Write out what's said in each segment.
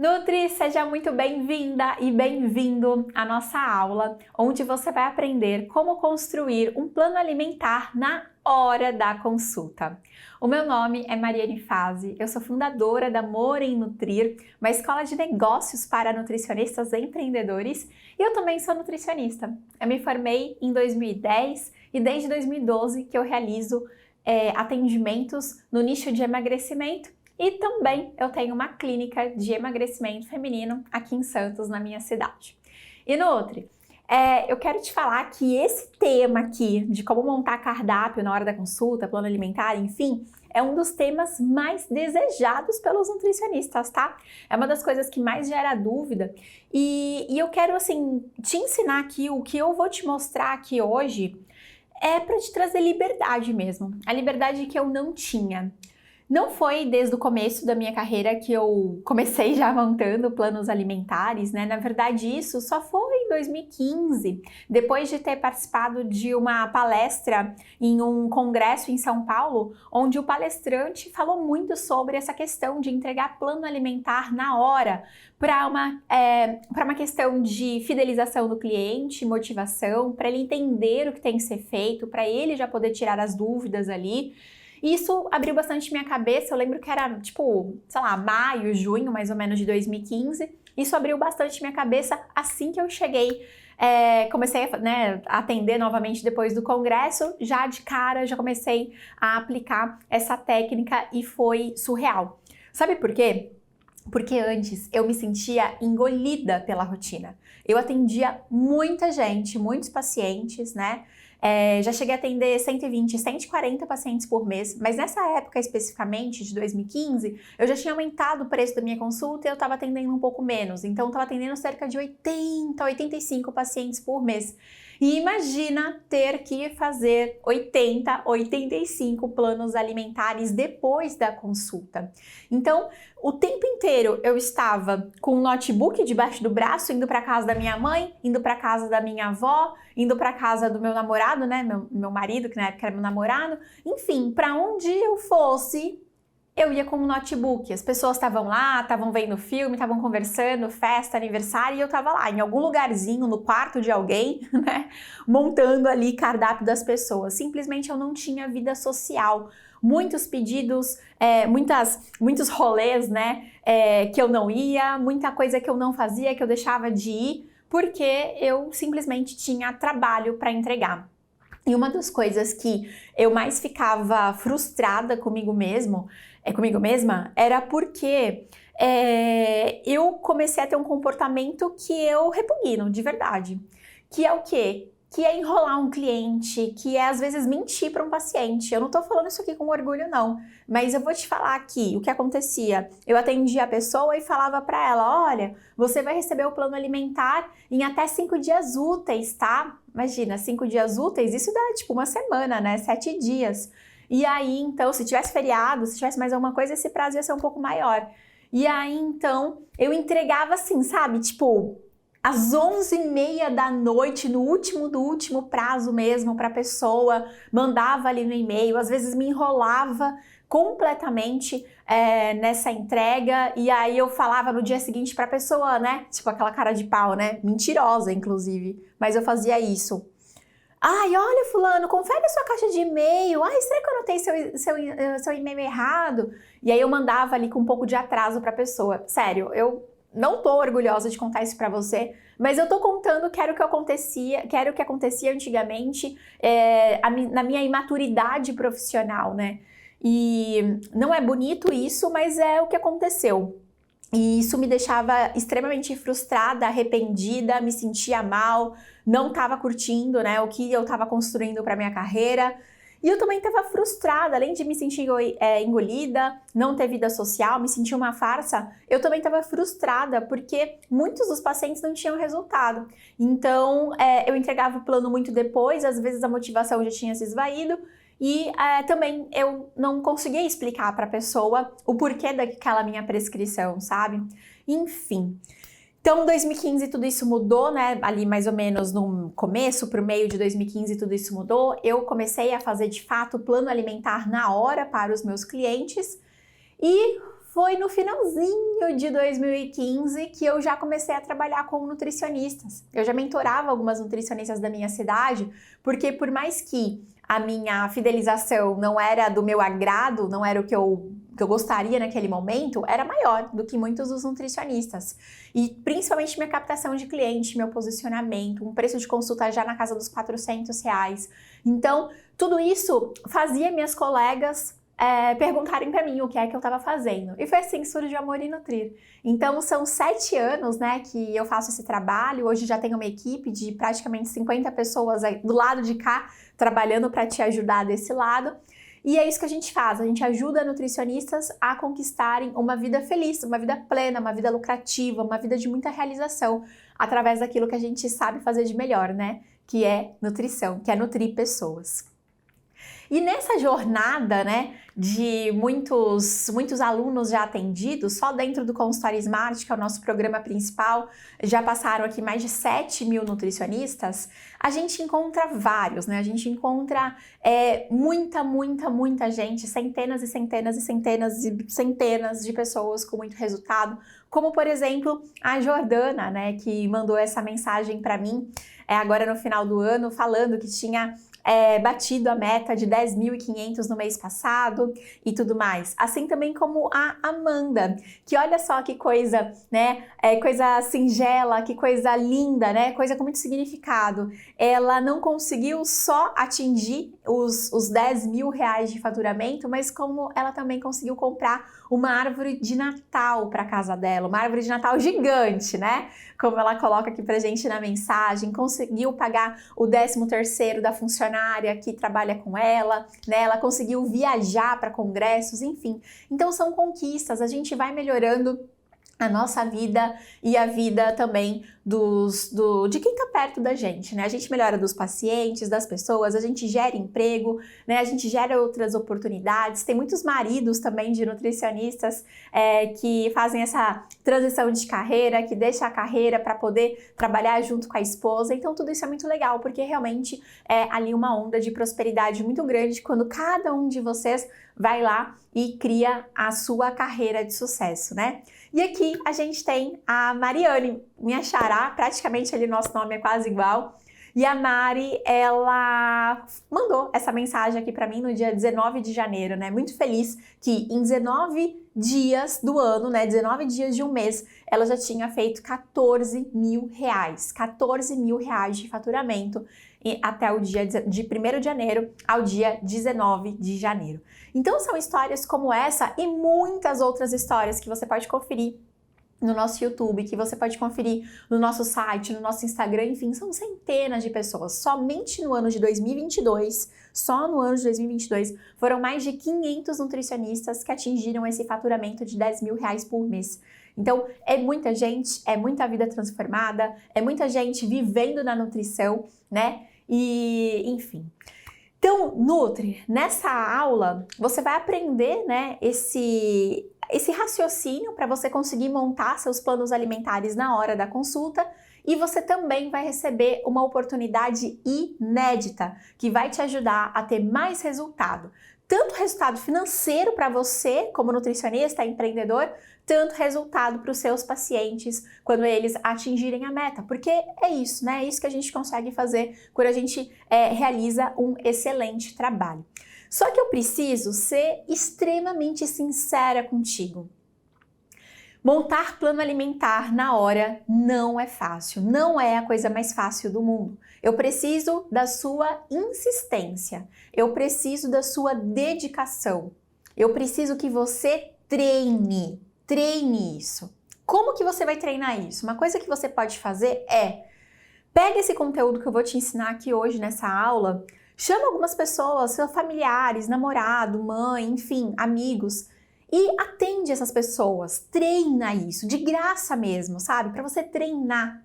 Nutri, seja muito bem-vinda e bem-vindo à nossa aula, onde você vai aprender como construir um plano alimentar na hora da consulta. O meu nome é Mariane Fazi, eu sou fundadora da Amor em Nutrir, uma escola de negócios para nutricionistas e empreendedores, e eu também sou nutricionista. Eu me formei em 2010 e desde 2012 que eu realizo atendimentos no nicho de emagrecimento. E também eu tenho uma clínica de emagrecimento feminino aqui em Santos, na minha cidade. E Nutri, eu quero te falar que esse tema aqui de como montar cardápio na hora da consulta, plano alimentar, enfim, é um dos temas mais desejados pelos nutricionistas, tá? É uma das coisas que mais gera dúvida e eu quero, assim, te ensinar aqui o que eu vou te mostrar aqui hoje é para te trazer liberdade mesmo, a liberdade que eu não tinha. Não foi desde o começo da minha carreira que eu comecei já montando planos alimentares, né? Na verdade, isso só foi em 2015, depois de ter participado de uma palestra em um congresso em São Paulo, onde o palestrante falou muito sobre essa questão de entregar plano alimentar na hora, para uma questão de fidelização do cliente, motivação, para ele entender o que tem que ser feito, para ele já poder tirar as dúvidas ali. Isso abriu bastante minha cabeça, eu lembro que era tipo, sei lá, maio, junho mais ou menos de 2015. Isso abriu bastante minha cabeça assim que eu cheguei, comecei a atender novamente depois do congresso, já de cara, já comecei a aplicar essa técnica e foi surreal. Sabe por quê? Porque antes eu me sentia engolida pela rotina. Eu atendia muita gente, muitos pacientes, né? Já cheguei a atender 120, 140 pacientes por mês, mas nessa época especificamente, de 2015, eu já tinha aumentado o preço da minha consulta e eu estava atendendo um pouco menos. Então, eu estava atendendo cerca de 80, 85 pacientes por mês. E imagina ter que fazer 80, 85 planos alimentares depois da consulta. Então, o tempo inteiro eu estava com um notebook debaixo do braço, indo para casa da minha mãe, indo para casa da minha avó, indo para casa do meu namorado, né, meu marido, que na época era meu namorado. Enfim, para onde eu fosse, eu ia com um notebook. As pessoas estavam lá, estavam vendo filme, estavam conversando, festa, aniversário, e eu estava lá, em algum lugarzinho, no quarto de alguém, né, montando ali cardápio das pessoas. Simplesmente eu não tinha vida social. Muitos pedidos, muitos rolês, né, que eu não ia, muita coisa que eu não fazia, que eu deixava de ir, porque eu simplesmente tinha trabalho para entregar. E uma das coisas que eu mais ficava frustrada comigo mesma, era porque eu comecei a ter um comportamento que eu repugno, de verdade. Que é o quê? Que é enrolar um cliente, que é às vezes mentir para um paciente. Eu não tô falando isso aqui com orgulho não, mas eu vou te falar aqui o que acontecia. Eu atendia a pessoa e falava para ela, olha, você vai receber o plano alimentar em até 5 dias úteis, tá? Imagina, 5 dias úteis, isso dá tipo uma semana, né? 7 dias. E aí, então, se tivesse feriado, se tivesse mais alguma coisa, esse prazo ia ser um pouco maior. E aí, então, eu entregava assim, sabe? Tipo, às 11h30 da noite, no último do último prazo mesmo para a pessoa, mandava ali no e-mail, às vezes me enrolava completamente nessa entrega e aí eu falava no dia seguinte para a pessoa, né, tipo aquela cara de pau, né, mentirosa inclusive, mas eu fazia isso. Ai, olha fulano, confere a sua caixa de e-mail, ai, será que eu anotei seu e-mail errado? E aí eu mandava ali com um pouco de atraso para a pessoa. Sério, eu não tô orgulhosa de contar isso pra você, mas eu tô contando que era o que acontecia antigamente, na minha imaturidade profissional, né? E não é bonito isso, mas é o que aconteceu. E isso me deixava extremamente frustrada, arrependida, me sentia mal, não estava curtindo, né, o que eu estava construindo para minha carreira. E eu também estava frustrada, além de me sentir engolida, não ter vida social, me sentir uma farsa, eu também estava frustrada porque muitos dos pacientes não tinham resultado. Então, eu entregava o plano muito depois, às vezes a motivação já tinha se esvaído e também eu não conseguia explicar para a pessoa o porquê daquela minha prescrição, sabe? Enfim. Então, em 2015 tudo isso mudou, né? Ali mais ou menos no começo, pro meio de 2015 tudo isso mudou. Eu comecei a fazer de fato plano alimentar na hora para os meus clientes e Foi no finalzinho de 2015 que eu já comecei a trabalhar com nutricionistas. Eu já mentorava algumas nutricionistas da minha cidade, porque por mais que a minha fidelização não era do meu agrado, não era o que eu gostaria naquele momento, era maior do que muitos dos nutricionistas. E principalmente minha captação de cliente, meu posicionamento, um preço de consulta já na casa dos R$ 400. Então, tudo isso fazia minhas colegas perguntarem para mim o que é que eu estava fazendo. E foi assim que surgiu Amor em Nutrir. Então, são 7 anos, né, que eu faço esse trabalho. Hoje já tenho uma equipe de praticamente 50 pessoas aí do lado de cá, trabalhando para te ajudar desse lado. E é isso que a gente faz, a gente ajuda nutricionistas a conquistarem uma vida feliz, uma vida plena, uma vida lucrativa, uma vida de muita realização, através daquilo que a gente sabe fazer de melhor, né? Que é nutrição, que é nutrir pessoas. E nessa jornada, né, de muitos alunos já atendidos, só dentro do Consultório Smart, que é o nosso programa principal, já passaram aqui mais de 7.000 nutricionistas, a gente encontra vários, né? A gente encontra muita gente, centenas e centenas e centenas e centenas de pessoas com muito resultado, como, por exemplo, a Jordana, né, que mandou essa mensagem para mim agora no final do ano, falando que tinha batido a meta de 10.500 no mês passado e tudo mais. Assim também como a Amanda, que olha só que coisa, né? Coisa singela, que coisa linda, né? Coisa com muito significado. Ela não conseguiu só atingir os R$ 10.000 de faturamento, mas como ela também conseguiu comprar uma árvore de Natal para casa dela, uma árvore de Natal gigante, né? Como ela coloca aqui pra gente na mensagem, conseguiu pagar o 13º da funcionária que trabalha com ela, né? Ela conseguiu viajar para congressos, enfim. Então são conquistas, a gente vai melhorando a nossa vida e a vida também de quem tá perto da gente, né? A gente melhora dos pacientes, das pessoas, a gente gera emprego, né? A gente gera outras oportunidades. Tem muitos maridos também de nutricionistas que fazem essa transição de carreira, que deixa a carreira para poder trabalhar junto com a esposa. Então tudo isso é muito legal, porque realmente é ali uma onda de prosperidade muito grande quando cada um de vocês vai lá e cria a sua carreira de sucesso, né? E aqui a gente tem a Mariane, minha xará, praticamente ali nosso nome é quase igual. E a Mari, ela mandou essa mensagem aqui para mim no dia 19 de janeiro, né? Muito feliz que em 19 dias do ano, né? 19 dias de um mês, ela já tinha feito R$ 14.000. R$ 14.000 de faturamento até o dia de 1º de janeiro ao dia 19 de janeiro. Então são histórias como essa e muitas outras histórias que você pode conferir no nosso YouTube, que você pode conferir no nosso site, no nosso Instagram, enfim, são centenas de pessoas. Somente no ano de 2022, só no ano de 2022, foram mais de 500 nutricionistas que atingiram esse faturamento de R$ 10.000 por mês. Então, é muita gente, é muita vida transformada, é muita gente vivendo na nutrição, né? E, enfim. Então, Nutri, nessa aula, você vai aprender, né, esse raciocínio para você conseguir montar seus planos alimentares na hora da consulta e você também vai receber uma oportunidade inédita que vai te ajudar a ter mais resultado. Tanto resultado financeiro para você, como nutricionista, empreendedor, tanto resultado para os seus pacientes quando eles atingirem a meta. Porque é isso, né? É isso que a gente consegue fazer quando a gente realiza um excelente trabalho. Só que eu preciso ser extremamente sincera contigo. Montar plano alimentar na hora não é fácil, não é a coisa mais fácil do mundo. Eu preciso da sua insistência, eu preciso da sua dedicação, eu preciso que você treine isso. Como que você vai treinar isso? Uma coisa que você pode fazer pega esse conteúdo que eu vou te ensinar aqui hoje nessa aula, chama algumas pessoas, seus familiares, namorado, mãe, enfim, amigos, e atende essas pessoas, treina isso, de graça mesmo, sabe? Para você treinar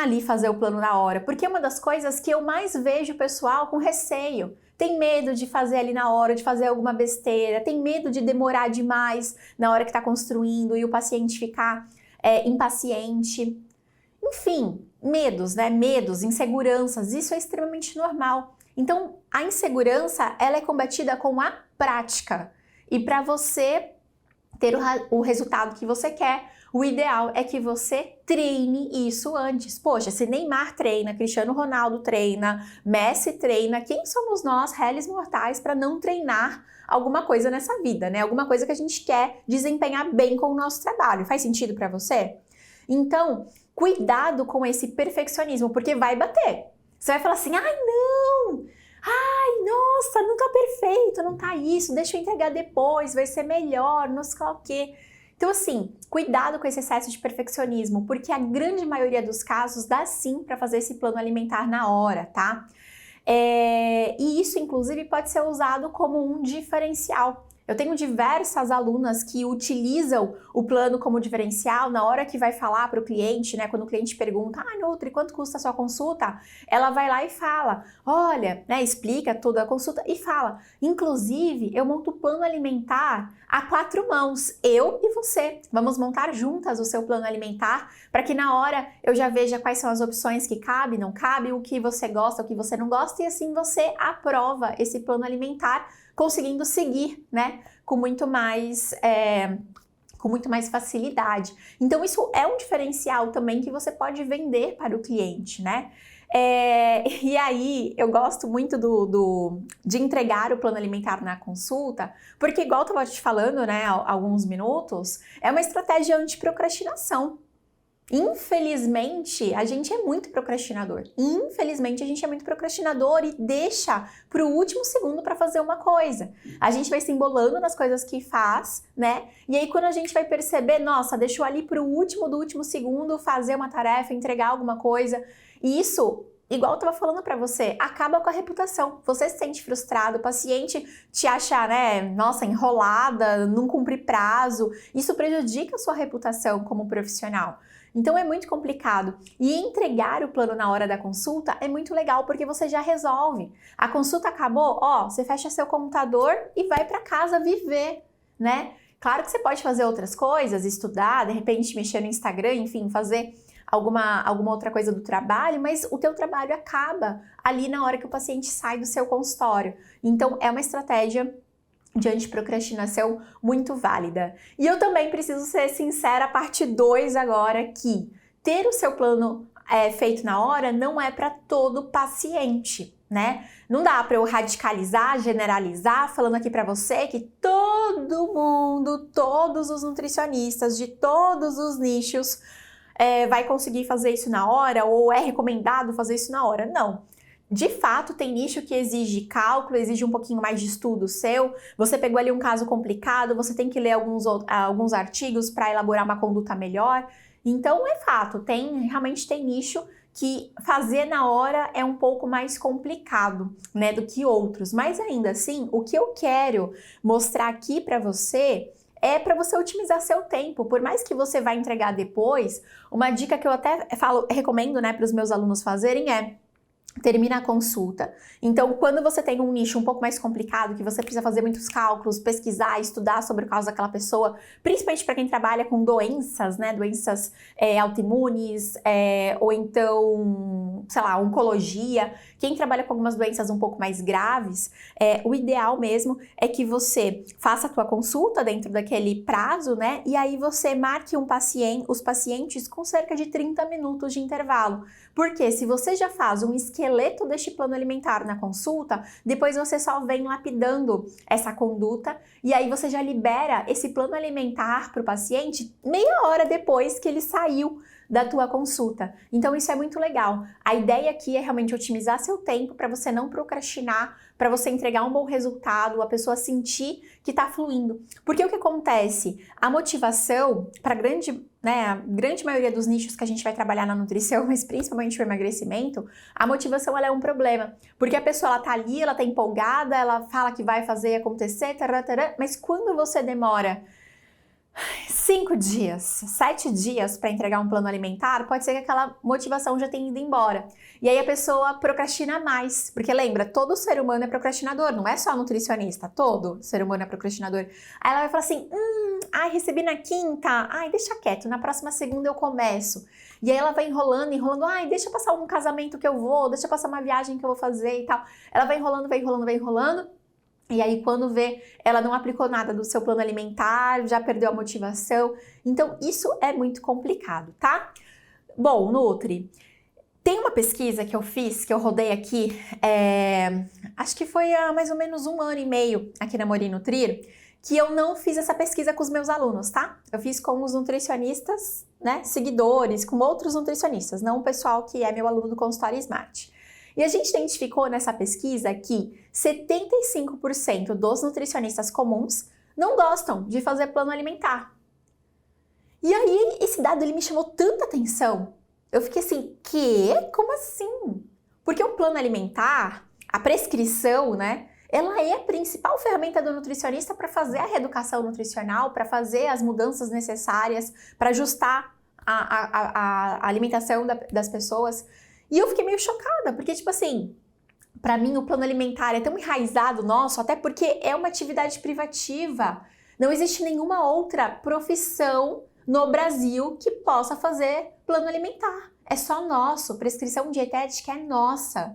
ali fazer o plano na hora, porque é uma das coisas que eu mais vejo o pessoal com receio. Tem medo de fazer ali na hora, de fazer alguma besteira, tem medo de demorar demais na hora que está construindo e o paciente ficar impaciente. Enfim, medos, né? Medos, inseguranças, isso é extremamente normal. Então, a insegurança, ela é combatida com a prática. E para você ter o resultado que você quer, o ideal é que você treine isso antes. Poxa, se Neymar treina, Cristiano Ronaldo treina, Messi treina, quem somos nós, réis mortais, para não treinar alguma coisa nessa vida, né? Alguma coisa que a gente quer desempenhar bem com o nosso trabalho. Faz sentido para você? Então, cuidado com esse perfeccionismo, porque vai bater. Você vai falar assim, ai não, ai nossa, não tá perfeito, não tá isso, deixa eu entregar depois, vai ser melhor, não sei lá o quê. Então assim, cuidado com esse excesso de perfeccionismo, porque a grande maioria dos casos dá sim para fazer esse plano alimentar na hora, tá? E isso, inclusive, pode ser usado como um diferencial. Eu tenho diversas alunas que utilizam o plano como diferencial na hora que vai falar para o cliente, né? Quando o cliente pergunta, Nutri, quanto custa a sua consulta? Ela vai lá e fala, olha, né? Explica toda a consulta e fala, inclusive, eu monto o plano alimentar a 4 mãos, eu e você. Vamos montar juntas o seu plano alimentar para que na hora eu já veja quais são as opções que cabe, não cabe, o que você gosta, o que você não gosta e assim você aprova esse plano alimentar conseguindo seguir, né, com muito mais facilidade. Então isso é um diferencial também que você pode vender para o cliente, né? E aí eu gosto muito de entregar o plano alimentar na consulta, porque igual eu estava te falando, né, há alguns minutos, é uma estratégia anti-procrastinação. Infelizmente, a gente é muito procrastinador. Infelizmente, a gente é muito procrastinador e deixa para o último segundo para fazer uma coisa. A gente vai se embolando nas coisas que faz, né? E aí, quando a gente vai perceber, nossa, deixou ali para o último do último segundo fazer uma tarefa, entregar alguma coisa. E isso, igual eu estava falando para você, acaba com a reputação. Você se sente frustrado, o paciente te acha, né, nossa, enrolada, não cumprir prazo. Isso prejudica a sua reputação como profissional. Então é muito complicado. E entregar o plano na hora da consulta é muito legal porque você já resolve. A consulta acabou, ó, você fecha seu computador e vai para casa viver, né? Claro que você pode fazer outras coisas, estudar, de repente mexer no Instagram, enfim, fazer alguma outra coisa do trabalho, mas o teu trabalho acaba ali na hora que o paciente sai do seu consultório. Então é uma estratégia de antiprocrastinação muito válida. E eu também preciso ser sincera, parte 2 agora, que ter o seu plano feito na hora não é para todo paciente, né? Não dá para eu radicalizar, generalizar, falando aqui para você que todo mundo, todos os nutricionistas de todos os nichos vai conseguir fazer isso na hora ou é recomendado fazer isso na hora. Não. De fato, tem nicho que exige cálculo, exige um pouquinho mais de estudo seu. Você pegou ali um caso complicado, você tem que ler alguns artigos para elaborar uma conduta melhor. Então, é fato, realmente tem nicho que fazer na hora é um pouco mais complicado, né, do que outros. Mas ainda assim, o que eu quero mostrar aqui para você é para você otimizar seu tempo. Por mais que você vá entregar depois, uma dica que eu até recomendo, né, para os meus alunos fazerem termina a consulta. Então, quando você tem um nicho um pouco mais complicado, que você precisa fazer muitos cálculos, pesquisar, estudar sobre o caso daquela pessoa, principalmente para quem trabalha com doenças, né, doenças autoimunes, ou então, sei lá, oncologia, quem trabalha com algumas doenças um pouco mais graves, o ideal mesmo é que você faça a tua consulta dentro daquele prazo, né, e aí você marque os pacientes com cerca de 30 minutos de intervalo. Porque se você já faz um esqueleto deste plano alimentar na consulta, depois você só vem lapidando essa conduta e aí você já libera esse plano alimentar para o paciente meia hora depois que ele saiu da tua consulta. Então isso é muito legal. A ideia aqui é realmente otimizar seu tempo para você não procrastinar, para você entregar um bom resultado, a pessoa sentir que está fluindo. Porque o que acontece? A motivação, para a grande maioria dos nichos que a gente vai trabalhar na nutrição, mas principalmente o emagrecimento, a motivação ela é um problema. Porque a pessoa ela tá ali, ela tá empolgada, ela fala que vai fazer acontecer, mas quando você demora 5 dias, 7 dias para entregar um plano alimentar, pode ser que aquela motivação já tenha ido embora. E aí a pessoa procrastina mais, porque lembra, todo ser humano é procrastinador, não é só nutricionista, todo ser humano é procrastinador. Aí ela vai falar assim, recebi na quinta, deixa quieto, na próxima segunda eu começo. E aí ela vai enrolando, deixa passar um casamento que eu vou, deixa passar uma viagem que eu vou fazer e tal. Ela vai enrolando. E aí, quando vê, ela não aplicou nada do seu plano alimentar, já perdeu a motivação. Então, isso é muito complicado, tá? Bom, Nutri, tem uma pesquisa que eu fiz, que eu rodei aqui, acho que foi há mais ou menos 1 ano e meio aqui na Mori Nutrir, que eu não fiz essa pesquisa com os meus alunos, tá? Eu fiz com os nutricionistas, né, seguidores, com outros nutricionistas, não o pessoal que é meu aluno do consultório Smart. E a gente identificou nessa pesquisa que 75% dos nutricionistas comuns não gostam de fazer plano alimentar. E aí, esse dado ele me chamou tanta atenção. Eu fiquei assim, como assim? Porque o plano alimentar, a prescrição, né? Ela é a principal ferramenta do nutricionista para fazer a reeducação nutricional, para fazer as mudanças necessárias, para ajustar a alimentação das pessoas. E eu fiquei meio chocada, porque, tipo assim, para mim o plano alimentar é tão enraizado nosso, até porque é uma atividade privativa. Não existe nenhuma outra profissão no Brasil que possa fazer plano alimentar. É só nosso, prescrição dietética é nossa.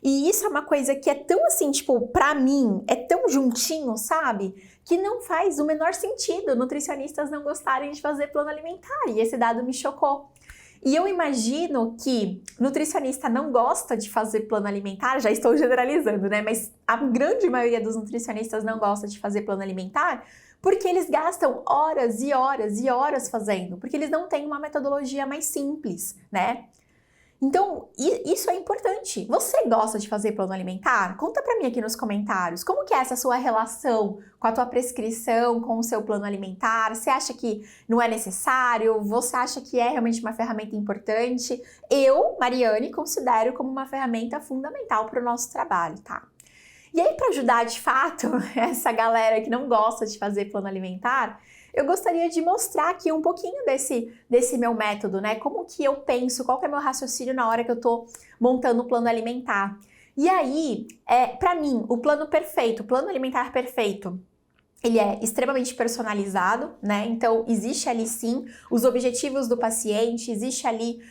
E isso é uma coisa que é tão assim, tipo, pra mim, é tão juntinho, sabe? Que não faz o menor sentido nutricionistas não gostarem de fazer plano alimentar. E esse dado me chocou. E eu imagino que nutricionista não gosta de fazer plano alimentar, já estou generalizando, né? Mas a grande maioria dos nutricionistas não gosta de fazer plano alimentar porque eles gastam horas e horas e horas fazendo, porque eles não têm uma metodologia mais simples, né? Então, isso é importante. Você gosta de fazer plano alimentar? Conta pra mim aqui nos comentários. Como que é essa sua relação com a tua prescrição, com o seu plano alimentar? Você acha que não é necessário? Você acha que é realmente uma ferramenta importante? Eu, Mariane, considero como uma ferramenta fundamental para o nosso trabalho, tá? E aí, para ajudar de fato essa galera que não gosta de fazer plano alimentar, eu gostaria de mostrar aqui um pouquinho desse meu método, né? Como que eu penso, qual que é o meu raciocínio na hora que eu tô montando o plano alimentar. E aí, para mim, o plano perfeito, o plano alimentar perfeito, ele é extremamente personalizado, né? Então, existe ali sim os objetivos do paciente, existe ali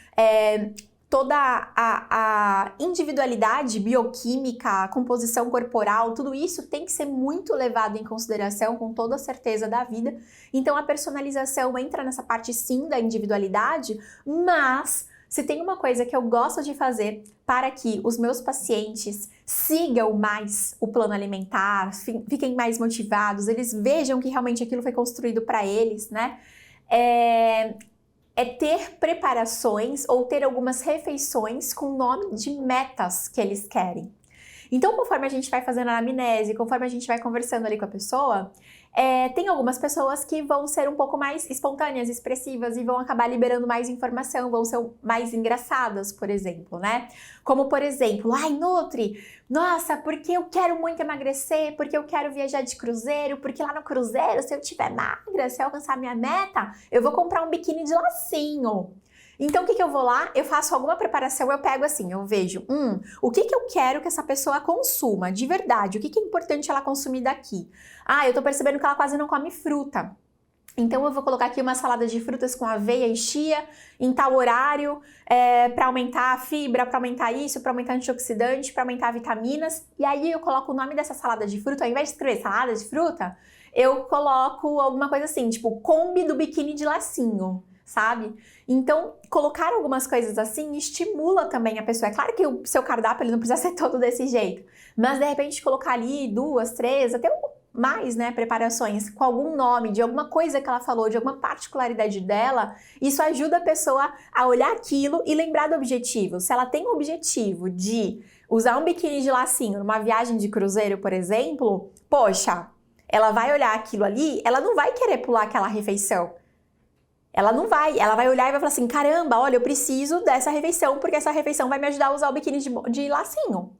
toda a individualidade bioquímica, a composição corporal, tudo isso tem que ser muito levado em consideração com toda a certeza da vida. Então a personalização entra nessa parte sim da individualidade, mas se tem uma coisa que eu gosto de fazer para que os meus pacientes sigam mais o plano alimentar, fiquem mais motivados, eles vejam que realmente aquilo foi construído para eles, né? É ter preparações ou ter algumas refeições com nome de metas que eles querem. Então, conforme a gente vai fazendo a anamnese, conforme a gente vai conversando ali com a pessoa, tem algumas pessoas que vão ser um pouco mais espontâneas, expressivas e vão acabar liberando mais informação, vão ser mais engraçadas, por exemplo, né? Como, por exemplo, ai, Nutri, nossa, porque eu quero muito emagrecer, porque eu quero viajar de cruzeiro, porque lá no cruzeiro, se eu tiver magra, se eu alcançar minha meta, eu vou comprar um biquíni de lacinho. Então, o que eu vou lá? Eu faço alguma preparação, eu pego assim, eu vejo, o que eu quero que essa pessoa consuma, de verdade, o que é importante ela consumir daqui? Ah, eu tô percebendo que ela quase não come fruta. Então, eu vou colocar aqui uma salada de frutas com aveia e chia em tal horário, para aumentar a fibra, para aumentar isso, para aumentar antioxidante, para aumentar vitaminas. E aí, eu coloco o nome dessa salada de fruta, ao invés de escrever salada de fruta, eu coloco alguma coisa assim, tipo, Kombi do biquíni de lacinho. Sabe? Então, colocar algumas coisas assim estimula também a pessoa. É claro que o seu cardápio ele não precisa ser todo desse jeito, mas de repente colocar ali 2, 3, até mais, né, preparações com algum nome, de alguma coisa que ela falou, de alguma particularidade dela, isso ajuda a pessoa a olhar aquilo e lembrar do objetivo. Se ela tem o objetivo de usar um biquíni de lacinho numa viagem de cruzeiro, por exemplo, poxa, ela vai olhar aquilo ali, ela não vai querer pular aquela refeição. Ela não vai, ela vai olhar e vai falar assim, caramba, olha, eu preciso dessa refeição, porque essa refeição vai me ajudar a usar o biquíni de lacinho.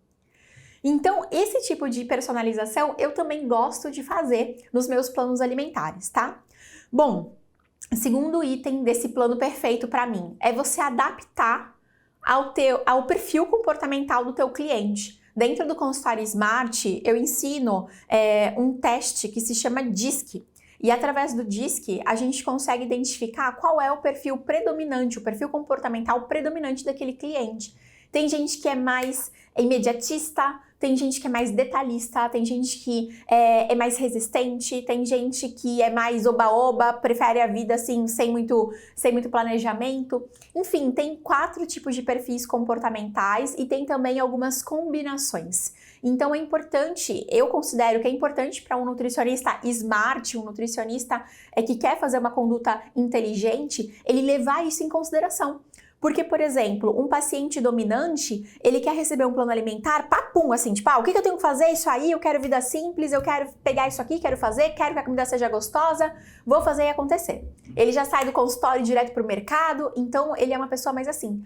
Então, esse tipo de personalização eu também gosto de fazer nos meus planos alimentares, tá? Bom, segundo item desse plano perfeito para mim, é você adaptar ao perfil comportamental do teu cliente. Dentro do consultório Smart, eu ensino um teste que se chama DISC. E através do DISC, a gente consegue identificar qual é o perfil predominante, o perfil comportamental predominante daquele cliente. Tem gente que é mais imediatista, tem gente que é mais detalhista, tem gente que é mais resistente, tem gente que é mais oba-oba, prefere a vida assim, sem muito planejamento. Enfim, tem 4 tipos de perfis comportamentais e tem também algumas combinações. Então é importante, eu considero que é importante para um nutricionista smart, um nutricionista que quer fazer uma conduta inteligente, ele levar isso em consideração. Porque, por exemplo, um paciente dominante, ele quer receber um plano alimentar, papum, assim, tipo, o que eu tenho que fazer? Isso aí, eu quero vida simples, eu quero pegar isso aqui, quero fazer, quero que a comida seja gostosa, vou fazer e acontecer. Ele já sai do consultório direto pro mercado, então ele é uma pessoa mais assim.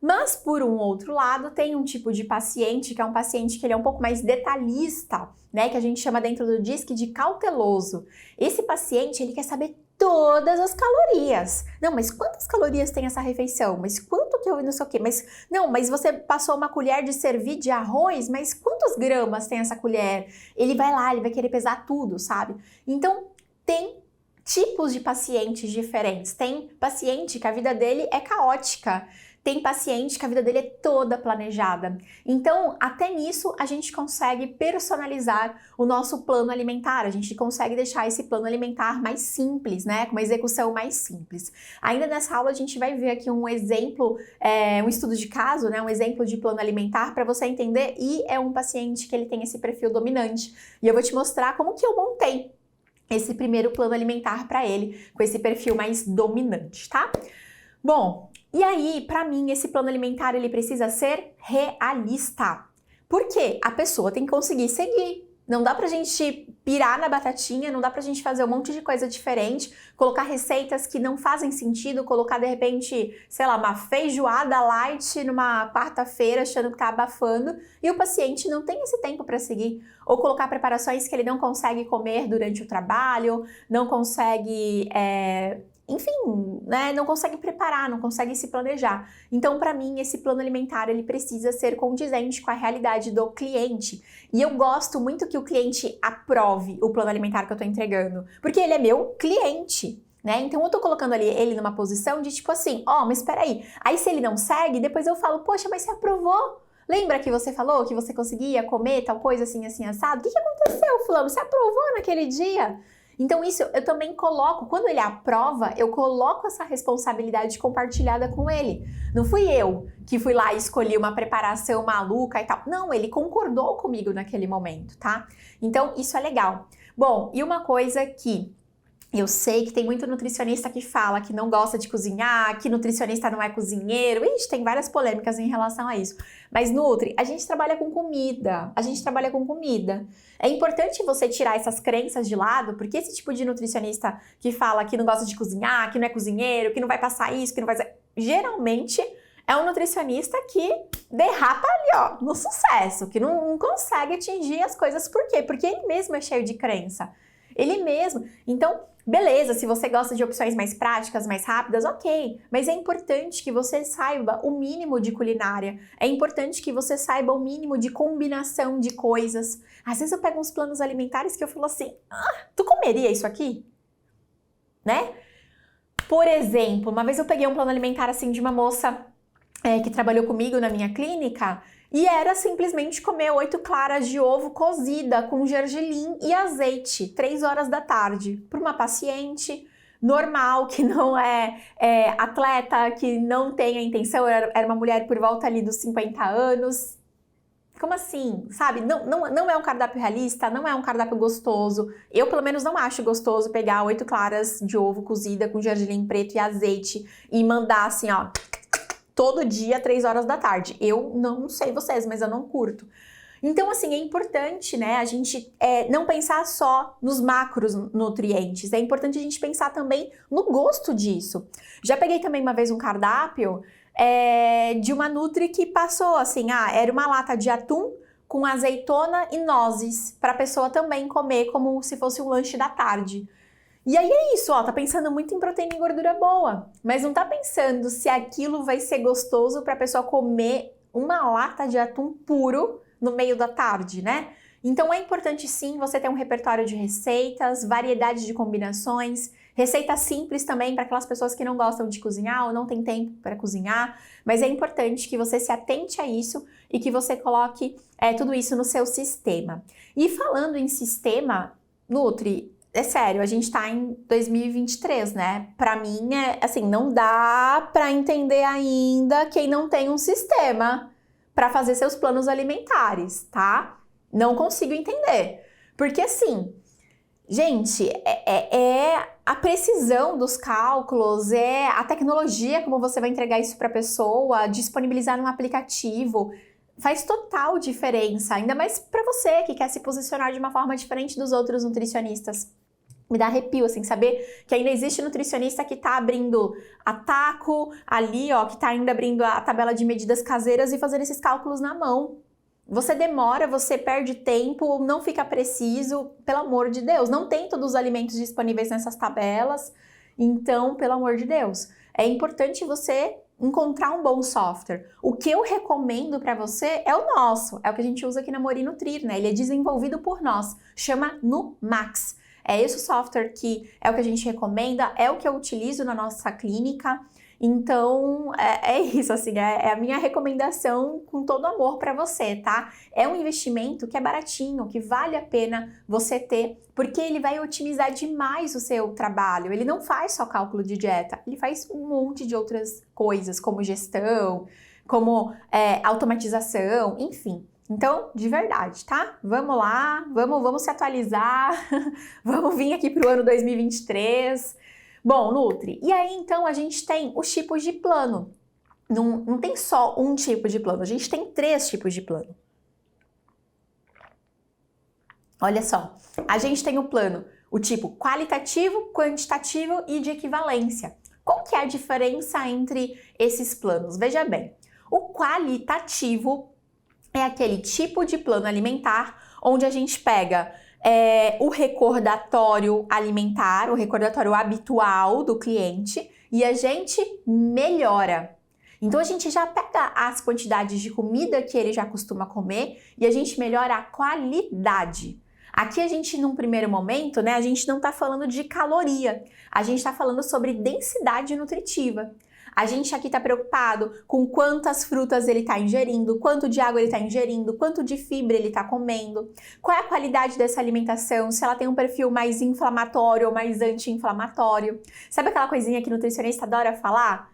Mas, por um outro lado, tem um tipo de paciente, que é um paciente que ele é um pouco mais detalhista, né, que a gente chama dentro do DISC de cauteloso. Esse paciente, ele quer saber todas as calorias. Não, mas quantas calorias tem essa refeição? Mas quanto que eu não sei o quê? Mas não, mas você passou uma colher de servir de arroz, mas quantos gramas tem essa colher? Ele vai lá, ele vai querer pesar tudo, sabe? Então, tem tipos de pacientes diferentes. Tem paciente que a vida dele é caótica. Tem paciente que a vida dele é toda planejada. Então, até nisso, a gente consegue personalizar o nosso plano alimentar. A gente consegue deixar esse plano alimentar mais simples, né? Com uma execução mais simples. Ainda nessa aula, a gente vai ver aqui um exemplo, um estudo de caso, né? Um exemplo de plano alimentar para você entender. E é um paciente que ele tem esse perfil dominante. E eu vou te mostrar como que eu montei esse primeiro plano alimentar para ele, com esse perfil mais dominante, tá? Bom, e aí, para mim, esse plano alimentar, ele precisa ser realista. Por quê? A pessoa tem que conseguir seguir. Não dá pra gente pirar na batatinha, não dá pra gente fazer um monte de coisa diferente, colocar receitas que não fazem sentido, colocar de repente, sei lá, uma feijoada light numa quarta-feira achando que tá abafando e o paciente não tem esse tempo para seguir. Ou colocar preparações que ele não consegue comer durante o trabalho, não consegue... enfim, né, não consegue preparar, não consegue se planejar. Então, para mim, esse plano alimentar, ele precisa ser condizente com a realidade do cliente. E eu gosto muito que o cliente aprove o plano alimentar que eu tô entregando, porque ele é meu cliente, né? Então, eu tô colocando ali ele numa posição de tipo assim, mas espera aí. Aí, se ele não segue, depois eu falo, poxa, mas você aprovou? Lembra que você falou que você conseguia comer tal coisa assim, assim, assado? O que aconteceu, fulano? Você aprovou naquele dia? Então isso eu também coloco, quando ele aprova, eu coloco essa responsabilidade compartilhada com ele. Não fui eu que fui lá e escolhi uma preparação maluca e tal. Não, ele concordou comigo naquele momento, tá? Então isso é legal. Bom, e uma coisa que eu sei que tem muito nutricionista que fala que não gosta de cozinhar, que nutricionista não é cozinheiro. Ixi, tem várias polêmicas em relação a isso. Mas, Nutri, a gente trabalha com comida. É importante você tirar essas crenças de lado, porque esse tipo de nutricionista que fala que não gosta de cozinhar, que não é cozinheiro, que não vai passar isso, que não vai... Geralmente é um nutricionista que derrapa ali, no sucesso, que não consegue atingir as coisas. Por quê? Porque ele mesmo é cheio de crença. Ele mesmo. Então, beleza, se você gosta de opções mais práticas, mais rápidas, ok. Mas é importante que você saiba o mínimo de culinária. É importante que você saiba o mínimo de combinação de coisas. Às vezes eu pego uns planos alimentares que eu falo assim, tu comeria isso aqui? Né? Por exemplo, uma vez eu peguei um plano alimentar assim de uma moça que trabalhou comigo na minha clínica, e era simplesmente comer 8 claras de ovo cozida com gergelim e azeite, 3 horas da tarde, para uma paciente normal, que não é atleta, que não tem a intenção, era uma mulher por volta ali dos 50 anos. Como assim, sabe? Não é um cardápio realista, não é um cardápio gostoso. Eu, pelo menos, não acho gostoso pegar 8 claras de ovo cozida com gergelim preto e azeite e mandar assim, todo dia, 3 horas da tarde. Eu não sei vocês, mas eu não curto. Então, assim, é importante, né, a gente não pensar só nos macros nutrientes. É importante a gente pensar também no gosto disso. Já peguei também uma vez um cardápio de uma nutri que passou, assim, era uma lata de atum com azeitona e nozes, para a pessoa também comer como se fosse um lanche da tarde. E aí é isso, tá pensando muito em proteína e gordura boa, mas não tá pensando se aquilo vai ser gostoso pra pessoa comer uma lata de atum puro no meio da tarde, né? Então é importante sim você ter um repertório de receitas, variedade de combinações, receitas simples também para aquelas pessoas que não gostam de cozinhar ou não têm tempo para cozinhar, mas é importante que você se atente a isso e que você coloque tudo isso no seu sistema. E falando em sistema, Nutri, é sério, a gente tá em 2023, né? Pra mim, assim, não dá pra entender ainda quem não tem um sistema pra fazer seus planos alimentares, tá? Não consigo entender. Porque, assim, gente, a precisão dos cálculos, é a tecnologia, como você vai entregar isso pra pessoa, disponibilizar num aplicativo, faz total diferença, ainda mais pra você que quer se posicionar de uma forma diferente dos outros nutricionistas. Me dá arrepio, assim, saber que ainda existe nutricionista que tá abrindo a taco ali, ó, que tá ainda abrindo a tabela de medidas caseiras e fazendo esses cálculos na mão. Você demora, você perde tempo, não fica preciso, pelo amor de Deus. Não tem todos os alimentos disponíveis nessas tabelas, então, pelo amor de Deus. É importante você encontrar um bom software. O que eu recomendo para você é o nosso, é o que a gente usa aqui na Mori Nutrir, né? Ele é desenvolvido por nós, chama Numax. É esse o software que é o que a gente recomenda, é o que eu utilizo na nossa clínica. Então, é isso, assim, é a minha recomendação com todo amor para você, tá? É um investimento que é baratinho, que vale a pena você ter, porque ele vai otimizar demais o seu trabalho. Ele não faz só cálculo de dieta, ele faz um monte de outras coisas, como gestão, como automatização, enfim. Então, de verdade, tá? Vamos lá, vamos se atualizar, vamos vir aqui para o ano 2023. Bom, Nutri, e aí então a gente tem os tipos de plano. Não tem só um tipo de plano, a gente tem 3 tipos de plano. Olha só, a gente tem o plano, o tipo qualitativo, quantitativo e de equivalência. Qual que é a diferença entre esses planos? Veja bem, o qualitativo é aquele tipo de plano alimentar onde a gente pega o recordatório alimentar, o recordatório habitual do cliente e a gente melhora. Então a gente já pega as quantidades de comida que ele já costuma comer e a gente melhora a qualidade. Aqui a gente, num primeiro momento, né, a gente não está falando de caloria, a gente está falando sobre densidade nutritiva. A gente aqui está preocupado com quantas frutas ele está ingerindo, quanto de água ele está ingerindo, quanto de fibra ele está comendo, qual é a qualidade dessa alimentação, se ela tem um perfil mais inflamatório ou mais anti-inflamatório. Sabe aquela coisinha que o nutricionista adora falar?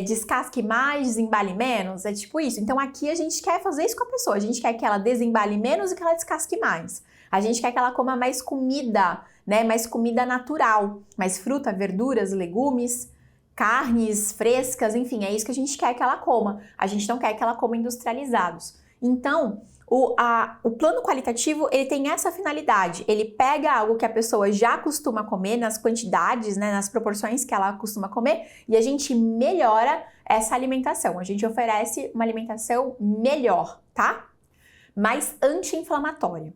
Descasque mais, desembale menos, é tipo isso. Então aqui a gente quer fazer isso com a pessoa, a gente quer que ela desembale menos e que ela descasque mais. A gente quer que ela coma mais comida, né? Mais comida natural, mais fruta, verduras, legumes, carnes frescas, enfim, é isso que a gente quer que ela coma. A gente não quer que ela coma industrializados. Então, o plano qualitativo, ele tem essa finalidade. Ele pega algo que a pessoa já costuma comer, nas quantidades, né, nas proporções que ela costuma comer, e a gente melhora essa alimentação. A gente oferece uma alimentação melhor, tá? Mais anti-inflamatória.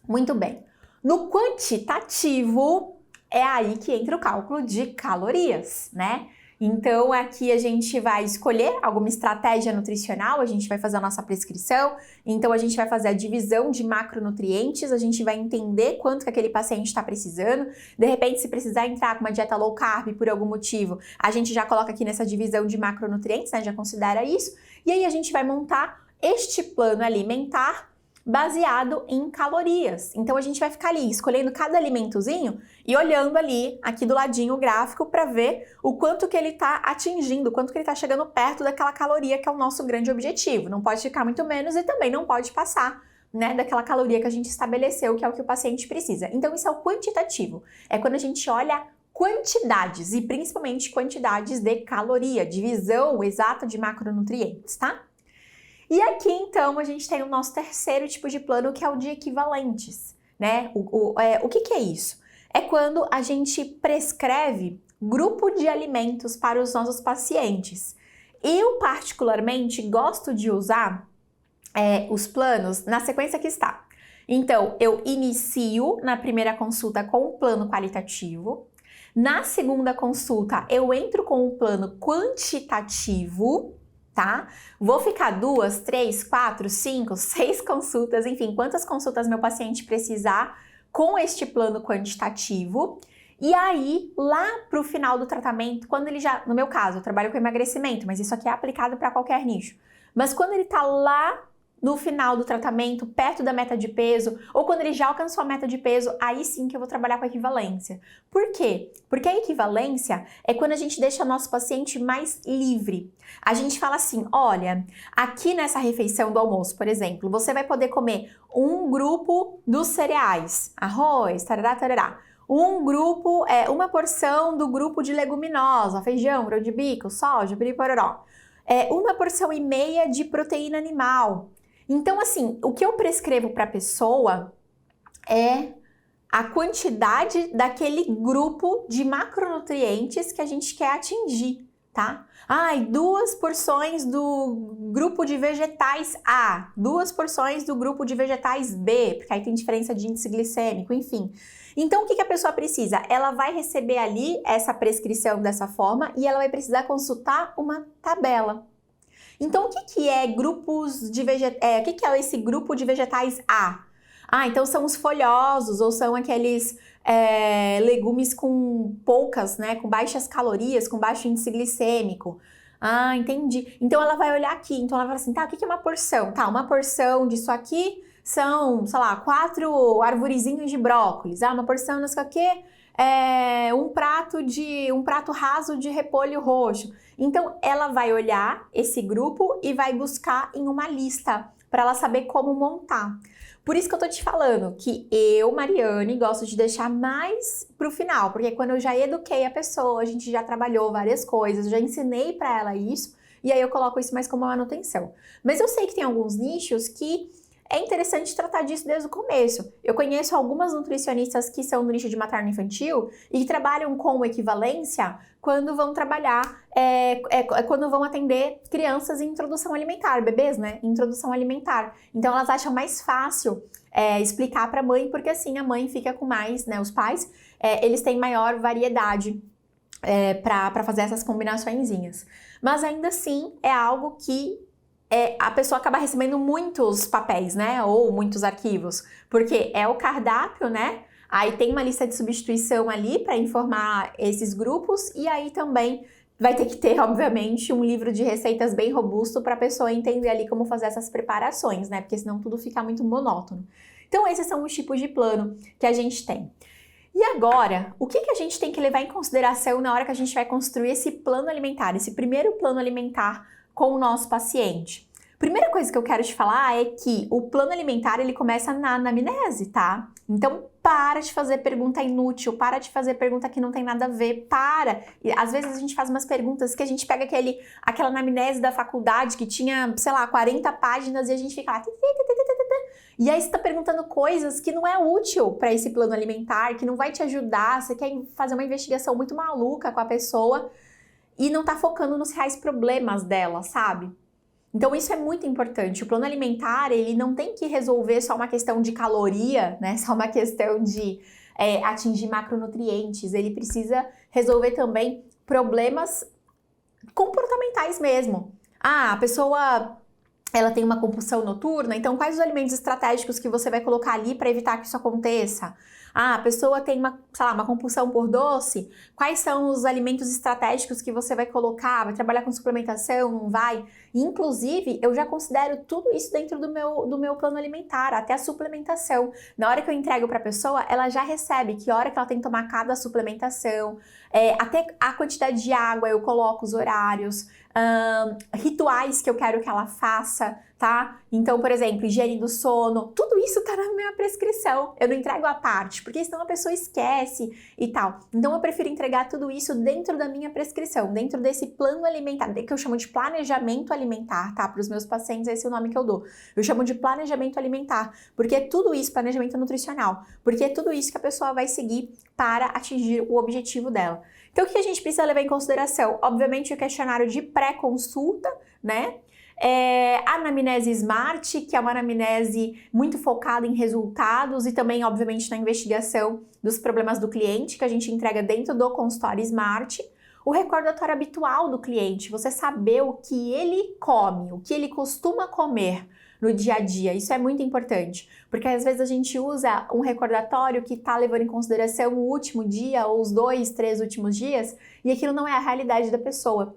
Muito bem. No quantitativo, é aí que entra o cálculo de calorias, né? Então, aqui a gente vai escolher alguma estratégia nutricional, a gente vai fazer a nossa prescrição, então a gente vai fazer a divisão de macronutrientes, a gente vai entender quanto que aquele paciente está precisando. De repente, se precisar entrar com uma dieta low carb por algum motivo, a gente já coloca aqui nessa divisão de macronutrientes, né? Já considera isso. E aí a gente vai montar este plano alimentar baseado em calorias. Então a gente vai ficar ali escolhendo cada alimentozinho e olhando ali, aqui do ladinho, o gráfico para ver o quanto que ele está atingindo, o quanto que ele está chegando perto daquela caloria que é o nosso grande objetivo. Não pode ficar muito menos e também não pode passar, né, daquela caloria que a gente estabeleceu, que é o que o paciente precisa. Então isso é o quantitativo. É quando a gente olha quantidades e principalmente quantidades de caloria, divisão exata de macronutrientes, tá? E aqui, então, a gente tem o nosso terceiro tipo de plano, que é o de equivalentes, né? O que é isso? É quando a gente prescreve grupo de alimentos para os nossos pacientes. Eu, particularmente, gosto de usar os planos na sequência que está. Então, eu inicio na primeira consulta com o plano qualitativo. Na segunda consulta, eu entro com o plano quantitativo. tá? Vou ficar 2, 3, 4, 5, 6 consultas, enfim, quantas consultas meu paciente precisar com este plano quantitativo. E aí, lá pro final do tratamento, quando ele já, no meu caso, eu trabalho com emagrecimento, mas isso aqui é aplicado para qualquer nicho. Mas quando ele tá lá no final do tratamento, perto da meta de peso, ou quando ele já alcançou a meta de peso, aí sim que eu vou trabalhar com a equivalência. Por quê? Porque a equivalência é quando a gente deixa nosso paciente mais livre. A gente fala assim, olha, aqui nessa refeição do almoço, por exemplo, você vai poder comer um grupo dos cereais, arroz, tarará, tarará. Um grupo, uma porção do grupo de leguminosa, feijão, grão de bico, soja, piripororó. Uma porção e meia de proteína animal. Então, assim, o que eu prescrevo para a pessoa é a quantidade daquele grupo de macronutrientes que a gente quer atingir, tá? 2 porções do grupo de vegetais A, 2 porções do grupo de vegetais B, porque aí tem diferença de índice glicêmico, enfim. Então, o que a pessoa precisa? Ela vai receber ali essa prescrição dessa forma e ela vai precisar consultar uma tabela. Então, o que é grupos de o que é esse grupo de vegetais A? Então são os folhosos ou são aqueles legumes com poucas, né, com baixas calorias, com baixo índice glicêmico. Entendi. Então ela vai olhar aqui, então ela vai falar assim, o que é uma porção? Uma porção disso aqui são, sei lá, 4 arvorezinhos de brócolis. Uma porção disso aqui um prato raso de repolho roxo. Então, ela vai olhar esse grupo e vai buscar em uma lista para ela saber como montar. Por isso que eu tô te falando que eu, Mariane, gosto de deixar mais pro final, porque quando eu já eduquei a pessoa, a gente já trabalhou várias coisas, já ensinei para ela isso, e aí eu coloco isso mais como manutenção. Mas eu sei que tem alguns nichos que é interessante tratar disso desde o começo. Eu conheço algumas nutricionistas que são do nicho de materno-infantil e que trabalham com equivalência quando vão trabalhar, quando vão atender crianças em introdução alimentar, bebês, né? Introdução alimentar. Então elas acham mais fácil explicar para a mãe, porque assim a mãe fica com mais, né? Os pais, eles têm maior variedade para fazer essas combinaçõezinhas. Mas ainda assim é algo que a pessoa acaba recebendo muitos papéis, né? Ou muitos arquivos, porque é o cardápio, né? Aí tem uma lista de substituição ali para informar esses grupos e aí também vai ter que ter, obviamente, um livro de receitas bem robusto para a pessoa entender ali como fazer essas preparações, né? Porque senão tudo fica muito monótono. Então esses são os tipos de plano que a gente tem. E agora, o que a gente tem que levar em consideração na hora que a gente vai construir esse plano alimentar, esse primeiro plano alimentar com o nosso paciente? Primeira coisa que eu quero te falar é que o plano alimentar, ele começa na anamnese, tá? Então, para de fazer pergunta inútil, para de fazer pergunta que não tem nada a ver, para! E, às vezes a gente faz umas perguntas que a gente pega aquela anamnese da faculdade que tinha, sei lá, 40 páginas e a gente fica lá... E aí você tá perguntando coisas que não é útil para esse plano alimentar, que não vai te ajudar, você quer fazer uma investigação muito maluca com a pessoa e não tá focando nos reais problemas dela, sabe? Então isso é muito importante. O plano alimentar, ele não tem que resolver só uma questão de caloria, né? Só uma questão de atingir macronutrientes. Ele precisa resolver também problemas comportamentais mesmo. A pessoa, ela tem uma compulsão noturna, então quais os alimentos estratégicos que você vai colocar ali para evitar que isso aconteça? A pessoa tem uma compulsão por doce, quais são os alimentos estratégicos que você vai colocar? Vai trabalhar com suplementação? Não vai? Inclusive, eu já considero tudo isso dentro do meu plano alimentar, até a suplementação. Na hora que eu entrego para a pessoa, ela já recebe que hora que ela tem que tomar cada suplementação, até a quantidade de água eu coloco, os horários, rituais que eu quero que ela faça, tá? Então, por exemplo, higiene do sono, tudo isso tá na minha prescrição. Eu não entrego à parte, porque senão a pessoa esquece e tal. Então, eu prefiro entregar tudo isso dentro da minha prescrição, dentro desse plano alimentar, que eu chamo de planejamento alimentar, tá? Para os meus pacientes, esse é o nome que eu dou. Eu chamo de planejamento alimentar, porque é tudo isso, planejamento nutricional, porque é tudo isso que a pessoa vai seguir para atingir o objetivo dela. Então, o que a gente precisa levar em consideração? Obviamente, o questionário de pré-consulta, né? A anamnese SMART, que é uma anamnese muito focada em resultados e também, obviamente, na investigação dos problemas do cliente, que a gente entrega dentro do consultório SMART. O recordatório habitual do cliente, você saber o que ele come, o que ele costuma comer no dia a dia, isso é muito importante, porque às vezes a gente usa um recordatório que está levando em consideração o último dia ou os 2, 3 últimos dias e aquilo não é a realidade da pessoa.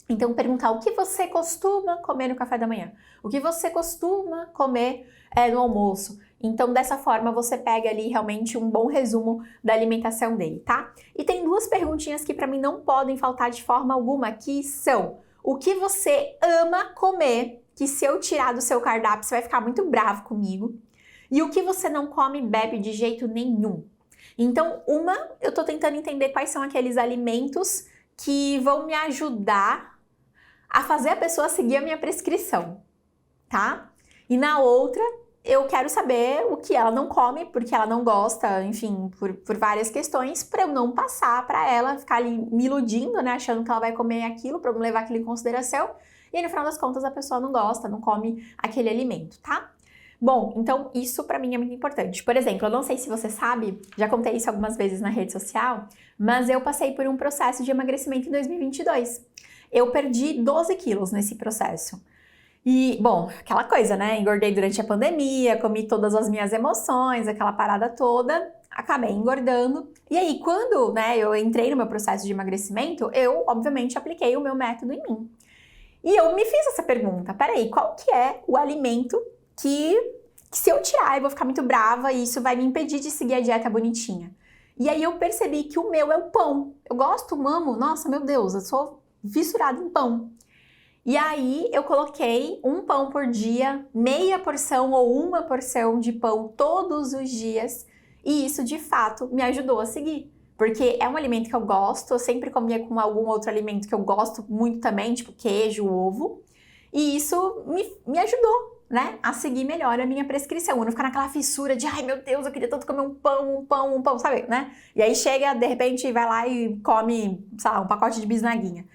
Então, perguntar o que você costuma comer no café da manhã, o que você costuma comer no almoço. Então, dessa forma, você pega ali realmente um bom resumo da alimentação dele, tá? E tem 2 perguntinhas que para mim não podem faltar de forma alguma, que são: o que você ama comer, que se eu tirar do seu cardápio você vai ficar muito bravo comigo, e o que você não come e bebe de jeito nenhum. Então, eu tô tentando entender quais são aqueles alimentos que vão me ajudar a fazer a pessoa seguir a minha prescrição, tá? E na outra, eu quero saber o que ela não come, porque ela não gosta, enfim, por várias questões, para eu não passar para ela, ficar ali me iludindo, né, achando que ela vai comer aquilo, para eu não levar aquilo em consideração, e aí, no final das contas a pessoa não gosta, não come aquele alimento, tá? Bom, então isso para mim é muito importante. Por exemplo, eu não sei se você sabe, já contei isso algumas vezes na rede social, mas eu passei por um processo de emagrecimento em 2022. Eu perdi 12 quilos nesse processo. E, bom, aquela coisa, né? Engordei durante a pandemia, comi todas as minhas emoções, aquela parada toda, acabei engordando. E aí, quando, né, eu entrei no meu processo de emagrecimento, eu, obviamente, apliquei o meu método em mim. E eu me fiz essa pergunta: peraí, qual que é o alimento que se eu tirar eu vou ficar muito brava e isso vai me impedir de seguir a dieta bonitinha? E aí eu percebi que o meu é o pão. Eu gosto, amo, nossa, meu Deus, eu sou fissurada em pão. E aí eu coloquei um pão por dia, meia porção ou uma porção de pão todos os dias, e isso de fato me ajudou a seguir. Porque é um alimento que eu gosto, eu sempre comia com algum outro alimento que eu gosto muito também, tipo queijo, ovo, e isso me ajudou, né, a seguir melhor a minha prescrição. Eu não ficar naquela fissura de, ai meu Deus, eu queria tanto comer um pão, sabe, né? E aí chega, de repente, vai lá e come, sei lá, um pacote de bisnaguinha.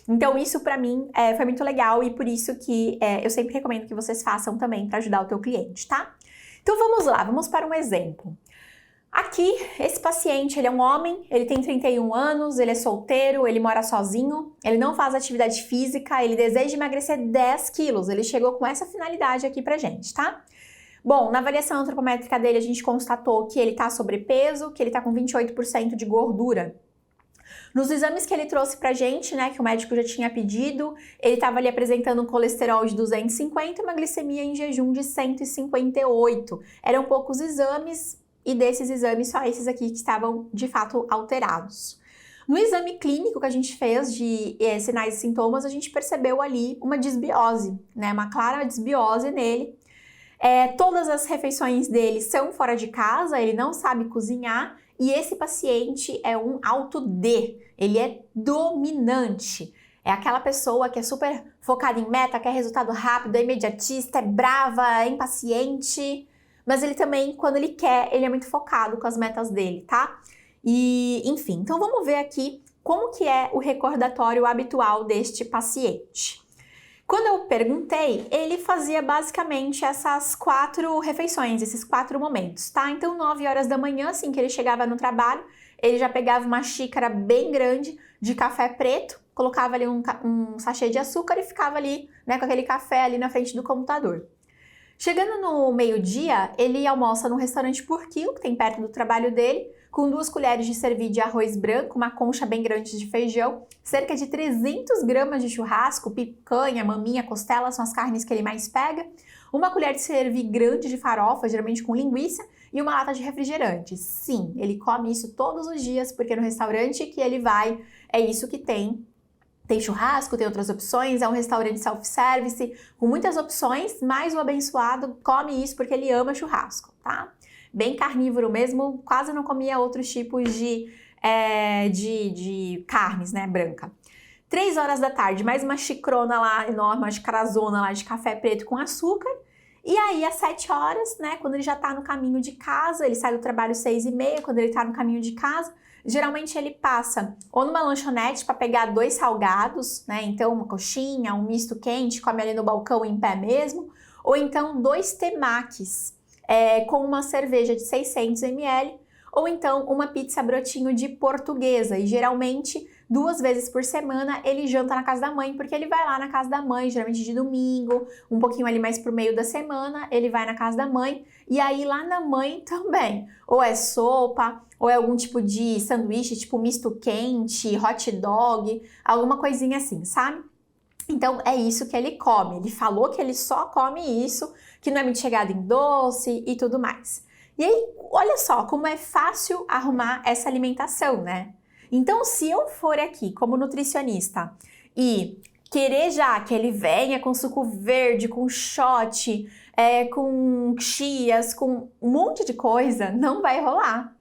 Então isso pra mim foi muito legal e por isso que eu sempre recomendo que vocês façam também pra ajudar o teu cliente, tá? Então vamos lá, vamos para um exemplo. Aqui, esse paciente, ele é um homem, ele tem 31 anos, ele é solteiro, ele mora sozinho, ele não faz atividade física, ele deseja emagrecer 10 quilos, ele chegou com essa finalidade aqui pra gente, tá? Bom, na avaliação antropométrica dele a gente constatou que ele tá sobrepeso, que ele tá com 28% de gordura. Nos exames que ele trouxe pra gente, né, que o médico já tinha pedido, ele estava ali apresentando um colesterol de 250 e uma glicemia em jejum de 158. Eram poucos exames e desses exames só esses aqui que estavam de fato alterados. No exame clínico que a gente fez de sinais e sintomas, a gente percebeu ali uma disbiose, né, uma clara disbiose nele. Todas as refeições dele são fora de casa, ele não sabe cozinhar. E esse paciente é um alto D, ele é dominante. É aquela pessoa que é super focada em meta, quer resultado rápido, é imediatista, é brava, é impaciente. Mas ele também, quando ele quer, ele é muito focado com as metas dele, tá? E, enfim, então vamos ver aqui como que é o recordatório habitual deste paciente. Quando eu perguntei, ele fazia basicamente essas 4 refeições, esses 4 momentos, tá? Então, 9 horas da manhã, assim que ele chegava no trabalho, ele já pegava uma xícara bem grande de café preto, colocava ali um sachê de açúcar e ficava ali, né, com aquele café ali na frente do computador. Chegando no meio-dia, ele almoça num restaurante por quilo, que tem perto do trabalho dele, com 2 colheres de servir de arroz branco, uma concha bem grande de feijão, cerca de 300 gramas de churrasco, picanha, maminha, costela, são as carnes que ele mais pega, uma colher de servir grande de farofa, geralmente com linguiça, e uma lata de refrigerante. Sim, ele come isso todos os dias, porque no restaurante que ele vai, é isso que tem. Tem churrasco, tem outras opções, é um restaurante self-service, com muitas opções, mas o abençoado come isso porque ele ama churrasco, tá? Bem carnívoro mesmo, quase não comia outros tipos de carnes, né, branca. 3 horas da tarde, mais uma xicrona lá enorme, uma xicarazona lá de café preto com açúcar. E aí, às 7 horas, né, quando ele já tá no caminho de casa, ele sai do trabalho às 6h30, quando ele tá no caminho de casa, geralmente ele passa ou numa lanchonete para pegar 2 salgados, né, então uma coxinha, um misto quente, come ali no balcão em pé mesmo, ou então 2 temakis com uma cerveja de 600 ml, ou então uma pizza brotinho de portuguesa, e geralmente 2 vezes por semana ele janta na casa da mãe, porque ele vai lá na casa da mãe, geralmente de domingo, um pouquinho ali mais pro meio da semana, ele vai na casa da mãe, e aí lá na mãe também, ou é sopa, ou é algum tipo de sanduíche, tipo misto quente, hot dog, alguma coisinha assim, sabe? Então é isso que ele come, ele falou que ele só come isso, que não é muito chegado em doce e tudo mais. E aí, olha só como é fácil arrumar essa alimentação, né? Então, se eu for aqui como nutricionista e querer já que ele venha com suco verde, com shot, com chias, com um monte de coisa, não vai rolar.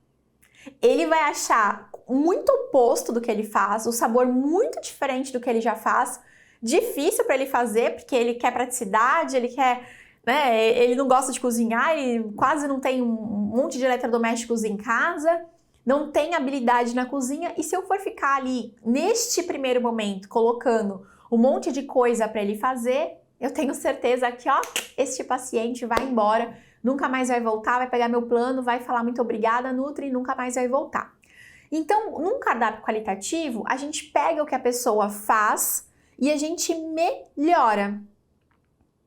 Ele vai achar muito oposto do que ele faz, o sabor muito diferente do que ele já faz, difícil para ele fazer, porque ele quer praticidade, ele quer, né, ele não gosta de cozinhar, ele quase não tem um monte de eletrodomésticos em casa, não tem habilidade na cozinha, e se eu for ficar ali, neste primeiro momento, colocando um monte de coisa para ele fazer, eu tenho certeza que, ó, este paciente vai embora, nunca mais vai voltar, vai pegar meu plano, vai falar muito obrigada, Nutri, e nunca mais vai voltar. Então, num cardápio qualitativo, a gente pega o que a pessoa faz e a gente melhora,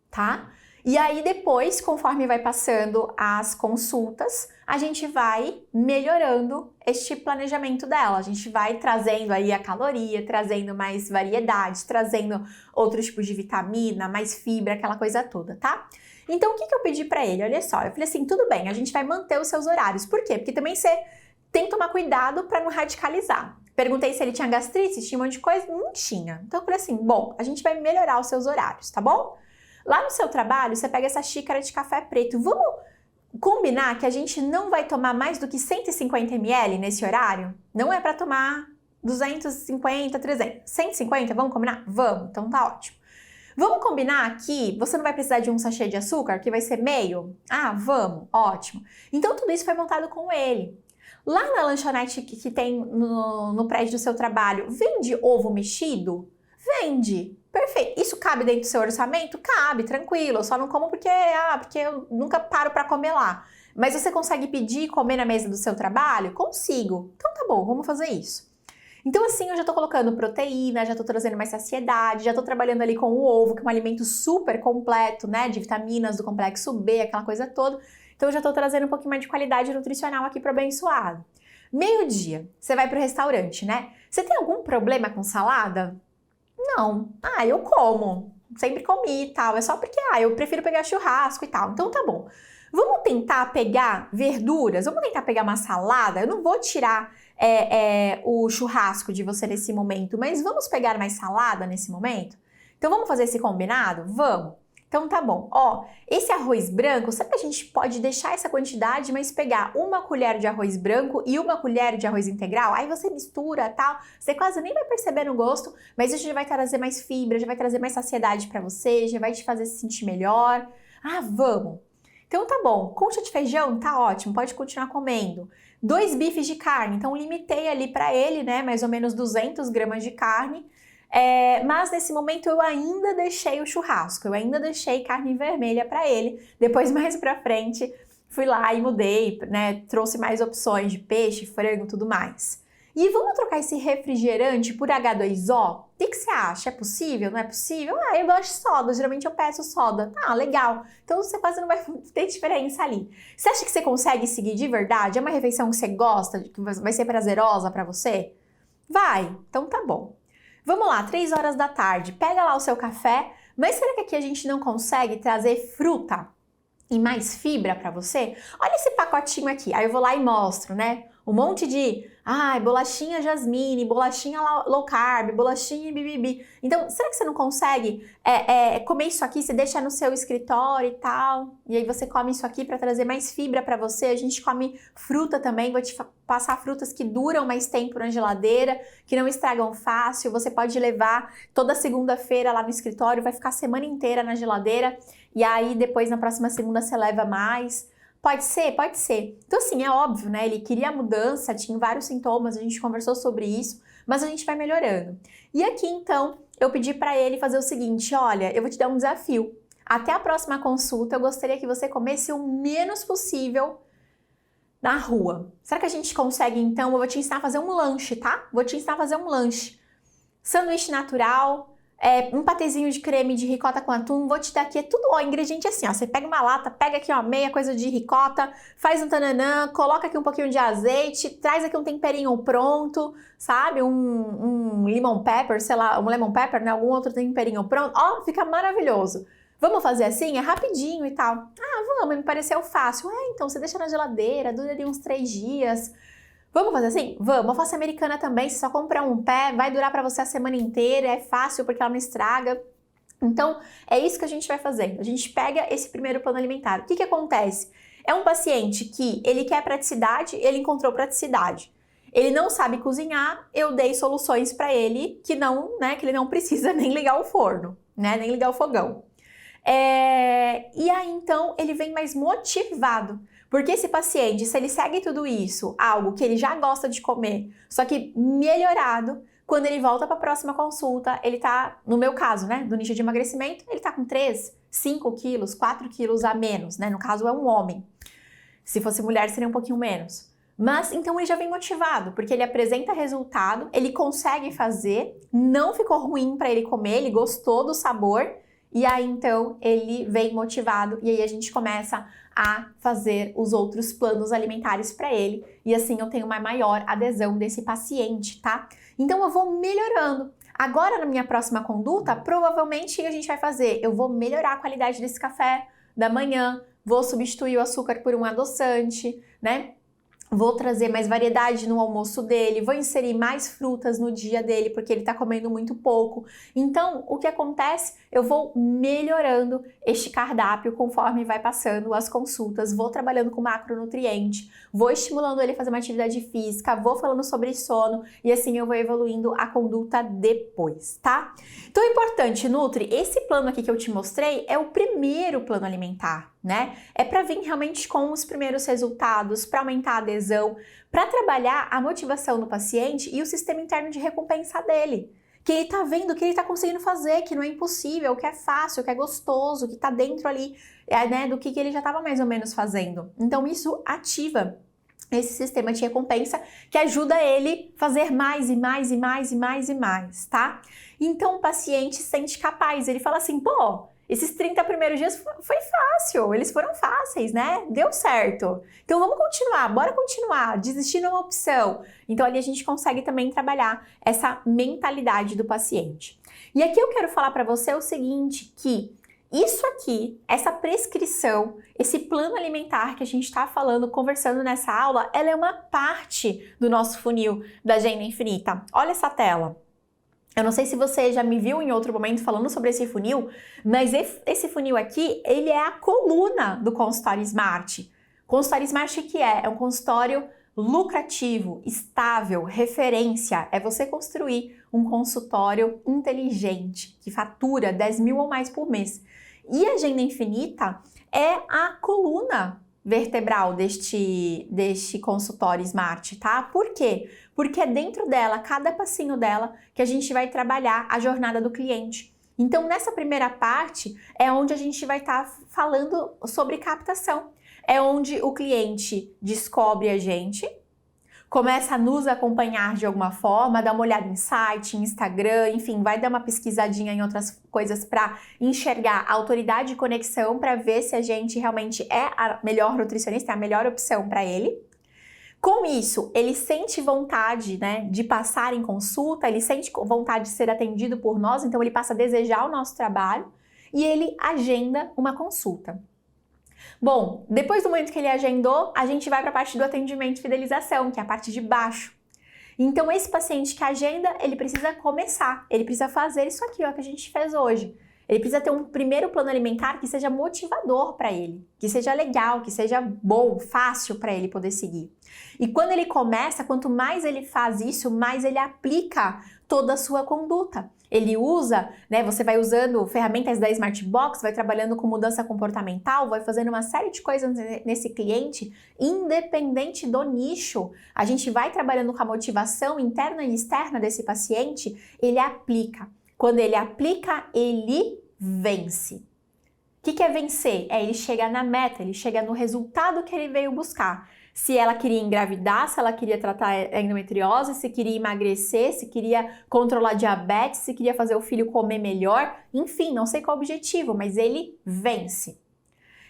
tá? E aí depois, conforme vai passando as consultas, a gente vai melhorando este planejamento dela. A gente vai trazendo aí a caloria, trazendo mais variedades, trazendo outros tipos de vitamina, mais fibra, aquela coisa toda, tá? Então, o que eu pedi pra ele? Olha só, eu falei assim, tudo bem, a gente vai manter os seus horários. Por quê? Porque também você tem que tomar cuidado para não radicalizar. Perguntei se ele tinha gastrite, se tinha um monte de coisa, não tinha. Então, eu falei assim, bom, a gente vai melhorar os seus horários, tá bom? Lá no seu trabalho, você pega essa xícara de café preto. Vamos combinar que a gente não vai tomar mais do que 150 ml nesse horário? Não é para tomar 250, 300. 150, vamos combinar? Vamos, então tá ótimo. Vamos combinar que você não vai precisar de um sachê de açúcar, que vai ser meio? Ah, vamos, ótimo. Então tudo isso foi montado com ele. Lá na lanchonete que tem no prédio do seu trabalho, vende ovo mexido? Vende. Perfeito. Isso cabe dentro do seu orçamento? Cabe, tranquilo. Eu só não como porque eu nunca paro para comer lá. Mas você consegue pedir e comer na mesa do seu trabalho? Consigo. Então tá bom, vamos fazer isso. Então assim, eu já tô colocando proteína, já tô trazendo mais saciedade, já tô trabalhando ali com o ovo, que é um alimento super completo, né, de vitaminas do complexo B, aquela coisa toda. Então eu já tô trazendo um pouquinho mais de qualidade nutricional aqui pro abençoado. Meio-dia, você vai pro restaurante, né? Você tem algum problema com salada? Não. Ah, eu como. Sempre comi e tal. É só porque, eu prefiro pegar churrasco e tal. Então tá bom. Vamos tentar pegar verduras? Vamos tentar pegar uma salada? Eu não vou tirar o churrasco de você nesse momento, mas vamos pegar mais salada nesse momento? Então vamos fazer esse combinado? Vamos. Então tá bom. Ó, esse arroz branco, sabe que a gente pode deixar essa quantidade, mas pegar uma colher de arroz branco e uma colher de arroz integral? Aí você mistura, tal, você quase nem vai perceber no gosto, mas isso já vai trazer mais fibra, já vai trazer mais saciedade pra você, já vai te fazer se sentir melhor. Ah, vamos. Então tá bom. Concha de feijão, tá ótimo, pode continuar comendo. 2 bifes de carne, então limitei ali pra ele, né, mais ou menos 200 gramas de carne. Mas nesse momento eu ainda deixei o churrasco, eu ainda deixei carne vermelha para ele. Depois, mais pra frente, fui lá e mudei, né? Trouxe mais opções de peixe, frango, tudo mais. E vamos trocar esse refrigerante por H2O? O que você acha? É possível? Não é possível? Eu gosto de soda, geralmente eu peço soda. Ah, legal. Então você quase não vai ter diferença ali. Você acha que você consegue seguir de verdade? É uma refeição que você gosta, que vai ser prazerosa para você? Vai, então tá bom. Vamos lá, 3 horas da tarde, pega lá o seu café, mas será que aqui a gente não consegue trazer fruta e mais fibra para você? Olha esse pacotinho aqui, aí eu vou lá e mostro, né? Um monte de, bolachinha jasmine, bolachinha low carb, bolachinha bibibi. Então, será que você não consegue comer isso aqui? Você deixa no seu escritório e tal, e aí você come isso aqui para trazer mais fibra para você. A gente come fruta também, vou te passar frutas que duram mais tempo na geladeira, que não estragam fácil. Você pode levar toda segunda-feira lá no escritório, vai ficar a semana inteira na geladeira, e aí depois na próxima segunda você leva mais. Pode ser? Pode ser. Então assim, é óbvio, né? Ele queria mudança, tinha vários sintomas, a gente conversou sobre isso, mas a gente vai melhorando. E aqui então, eu pedi para ele fazer o seguinte, olha, eu vou te dar um desafio. Até a próxima consulta, eu gostaria que você comesse o menos possível na rua. Será que a gente consegue, então? Eu vou te ensinar a fazer um lanche, tá? Vou te ensinar a fazer um lanche. Sanduíche natural, um patezinho de creme de ricota com atum. Vou te dar aqui, é tudo, ó, ingrediente assim, ó. Você pega uma lata, pega aqui, ó, meia coisa de ricota, faz um tananã, coloca aqui um pouquinho de azeite, traz aqui um temperinho pronto, sabe? Um lemon pepper, sei lá, um lemon pepper, né? Algum outro temperinho pronto. Ó, fica maravilhoso. Vamos fazer assim? É rapidinho e tal. Ah, vamos, me pareceu fácil. Então você deixa na geladeira, dura ali uns 3 dias. Vamos fazer assim? Vamos. Alface americana também, você só compra um pé, vai durar para você a semana inteira, é fácil porque ela não estraga. Então, é isso que a gente vai fazer. A gente pega esse primeiro plano alimentar. O que acontece? É um paciente que ele quer praticidade, ele encontrou praticidade. Ele não sabe cozinhar, eu dei soluções para ele que não, né, que ele não precisa nem ligar o forno, né, nem ligar o fogão. E aí, então, ele vem mais motivado. Porque esse paciente, se ele segue tudo isso, algo que ele já gosta de comer, só que melhorado, quando ele volta para a próxima consulta, ele tá, no meu caso, né, do nicho de emagrecimento, ele tá com 3, 5 quilos, 4 quilos a menos, né? No caso, é um homem. Se fosse mulher, seria um pouquinho menos. Mas, então, ele já vem motivado, porque ele apresenta resultado, ele consegue fazer, não ficou ruim para ele comer, ele gostou do sabor, e aí, então, ele vem motivado e aí a gente começa a fazer os outros planos alimentares para ele e assim eu tenho uma maior adesão desse paciente, tá? Então, eu vou melhorando. Agora, na minha próxima conduta, provavelmente o que a gente vai fazer? Eu vou melhorar a qualidade desse café da manhã, vou substituir o açúcar por um adoçante, né? Vou trazer mais variedade no almoço dele, vou inserir mais frutas no dia dele, porque ele tá comendo muito pouco. Então, o que acontece? Eu vou melhorando este cardápio conforme vai passando as consultas, vou trabalhando com macronutriente, vou estimulando ele a fazer uma atividade física, vou falando sobre sono e assim eu vou evoluindo a conduta depois, tá? Então, é importante, Nutri, esse plano aqui que eu te mostrei é o primeiro plano alimentar, né? É para vir realmente com os primeiros resultados, para aumentar a adesão, para trabalhar a motivação do paciente e o sistema interno de recompensa dele. Que ele tá vendo que ele tá conseguindo fazer, que não é impossível, que é fácil, que é gostoso, que tá dentro ali, né, do que ele já estava mais ou menos fazendo. Então isso ativa esse sistema de recompensa que ajuda ele a fazer mais e mais e mais e mais e mais, tá? Então o paciente se sente capaz, ele fala assim, pô, esses 30 primeiros dias foi fácil, eles foram fáceis, né? Deu certo. Então vamos continuar, bora continuar, desistir não é uma opção. Então ali a gente consegue também trabalhar essa mentalidade do paciente. E aqui eu quero falar para você o seguinte, que isso aqui, essa prescrição, esse plano alimentar que a gente está falando, conversando nessa aula, ela é uma parte do nosso funil da Agenda Infinita. Olha essa tela. Eu não sei se você já me viu em outro momento falando sobre esse funil, mas esse funil aqui, ele é a coluna do consultório Smart. Consultório Smart, o que é? É um consultório lucrativo, estável, referência. É você construir um consultório inteligente, que fatura 10 mil ou mais por mês. E a Agenda Infinita é a coluna vertebral deste consultório Smart, tá? Por quê? Porque é dentro dela, cada passinho dela, que a gente vai trabalhar a jornada do cliente. Então, nessa primeira parte, é onde a gente vai estar falando sobre captação. É onde o cliente descobre a gente, começa a nos acompanhar de alguma forma, dá uma olhada em site, em Instagram, enfim, vai dar uma pesquisadinha em outras coisas para enxergar a autoridade de conexão, para ver se a gente realmente é a melhor nutricionista, é a melhor opção para ele. Com isso, ele sente vontade, né, de passar em consulta, ele sente vontade de ser atendido por nós, então ele passa a desejar o nosso trabalho e ele agenda uma consulta. Bom, depois do momento que ele agendou, a gente vai para a parte do atendimento e fidelização, que é a parte de baixo. Então, esse paciente que agenda, ele precisa começar, ele precisa fazer isso aqui, ó, que a gente fez hoje. Ele precisa ter um primeiro plano alimentar que seja motivador para ele, que seja legal, que seja bom, fácil para ele poder seguir. E quando ele começa, quanto mais ele faz isso, mais ele aplica toda a sua conduta. Ele usa, né, você vai usando ferramentas da Smart Box, vai trabalhando com mudança comportamental, vai fazendo uma série de coisas nesse cliente, independente do nicho. A gente vai trabalhando com a motivação interna e externa desse paciente, ele aplica. Quando ele aplica, ele vence. O que é vencer? É ele chegar na meta, ele chega no resultado que ele veio buscar. se ela queria engravidar, se ela queria tratar a endometriose, se queria emagrecer, se queria controlar diabetes, se queria fazer o filho comer melhor, enfim, não sei qual o objetivo, mas ele vence.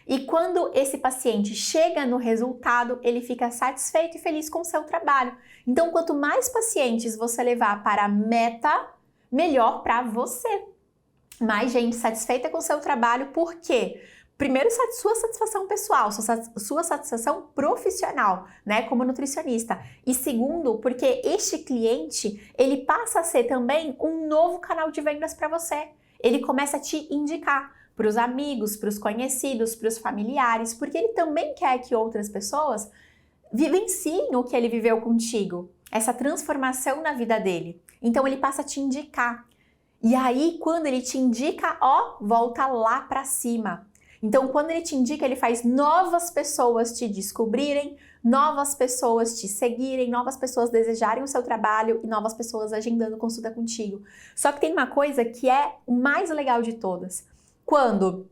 E quando esse paciente chega no resultado, ele fica satisfeito e feliz com o seu trabalho. Então, quanto mais pacientes você levar para a meta, melhor para você. Mais gente satisfeita com o seu trabalho, por quê? Primeiro, sua satisfação pessoal, sua satisfação profissional, né, como nutricionista. E segundo, porque este cliente, ele passa a ser também um novo canal de vendas para você. Ele começa a te indicar para os amigos, para os conhecidos, para os familiares, porque ele também quer que outras pessoas vivenciem o que ele viveu contigo, essa transformação na vida dele. Então ele passa a te indicar. E aí, quando ele te indica, volta lá para cima. Então, quando ele te indica, ele faz novas pessoas te descobrirem, novas pessoas te seguirem, novas pessoas desejarem o seu trabalho e novas pessoas agendando consulta contigo. Só que tem uma coisa que é o mais legal de todas. Quando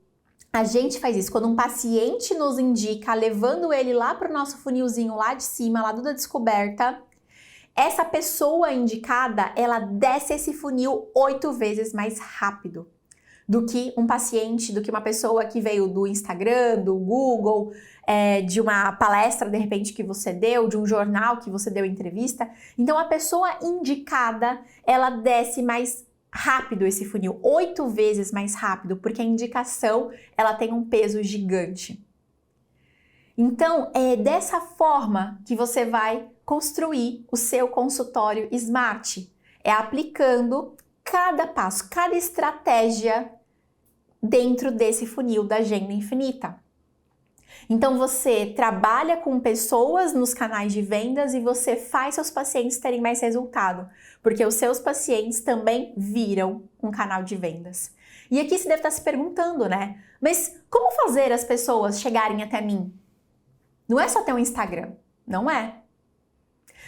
a gente faz isso, quando um paciente nos indica, levando ele lá para o nosso funilzinho lá de cima, lá do da descoberta, essa pessoa indicada, ela desce esse funil 8 vezes mais rápido do que um paciente, do que uma pessoa que veio do Instagram, do Google, de uma palestra, de repente, que você deu, de um jornal que você deu entrevista. Então, a pessoa indicada, ela desce mais rápido esse funil, 8 vezes mais rápido, porque a indicação, ela tem um peso gigante. Então, é dessa forma que você vai construir o seu consultório Smart. É aplicando cada passo, cada estratégia dentro desse funil da agenda infinita. Então você trabalha com pessoas nos canais de vendas e você faz seus pacientes terem mais resultado, porque os seus pacientes também viram um canal de vendas. E aqui você deve estar se perguntando, né? Mas como fazer as pessoas chegarem até mim? Não é só ter um Instagram, não é?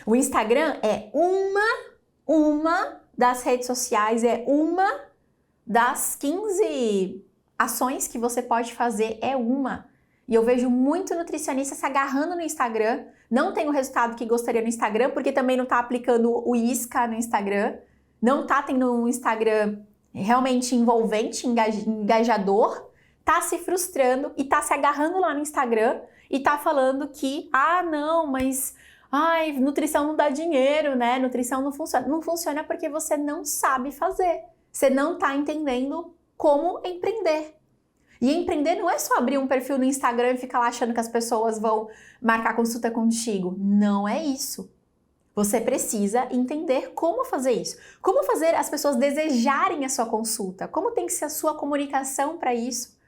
O Instagram é uma das redes sociais, é uma das 15 ações que você pode fazer, é uma. E eu vejo muito nutricionista se agarrando no Instagram, não tem o resultado que gostaria no Instagram, porque também não está aplicando o isca no Instagram, não está tendo um Instagram realmente envolvente, engajador, está se frustrando e está se agarrando lá no Instagram e está falando que, não, mas nutrição não dá dinheiro, né? Nutrição não funciona. Não funciona porque você não sabe fazer. Você não está entendendo como empreender. E empreender não é só abrir um perfil no Instagram e ficar lá achando que as pessoas vão marcar consulta contigo. Não é isso. Você precisa entender como fazer isso. Como fazer as pessoas desejarem a sua consulta. Como tem que ser a sua comunicação para isso.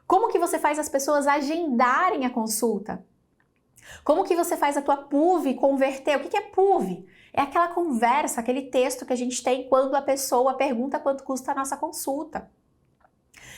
Como que você faz as pessoas agendarem a consulta. Como que você faz a tua PUV converter? O que é PUV? É aquela conversa, aquele texto que a gente tem quando a pessoa pergunta quanto custa a nossa consulta.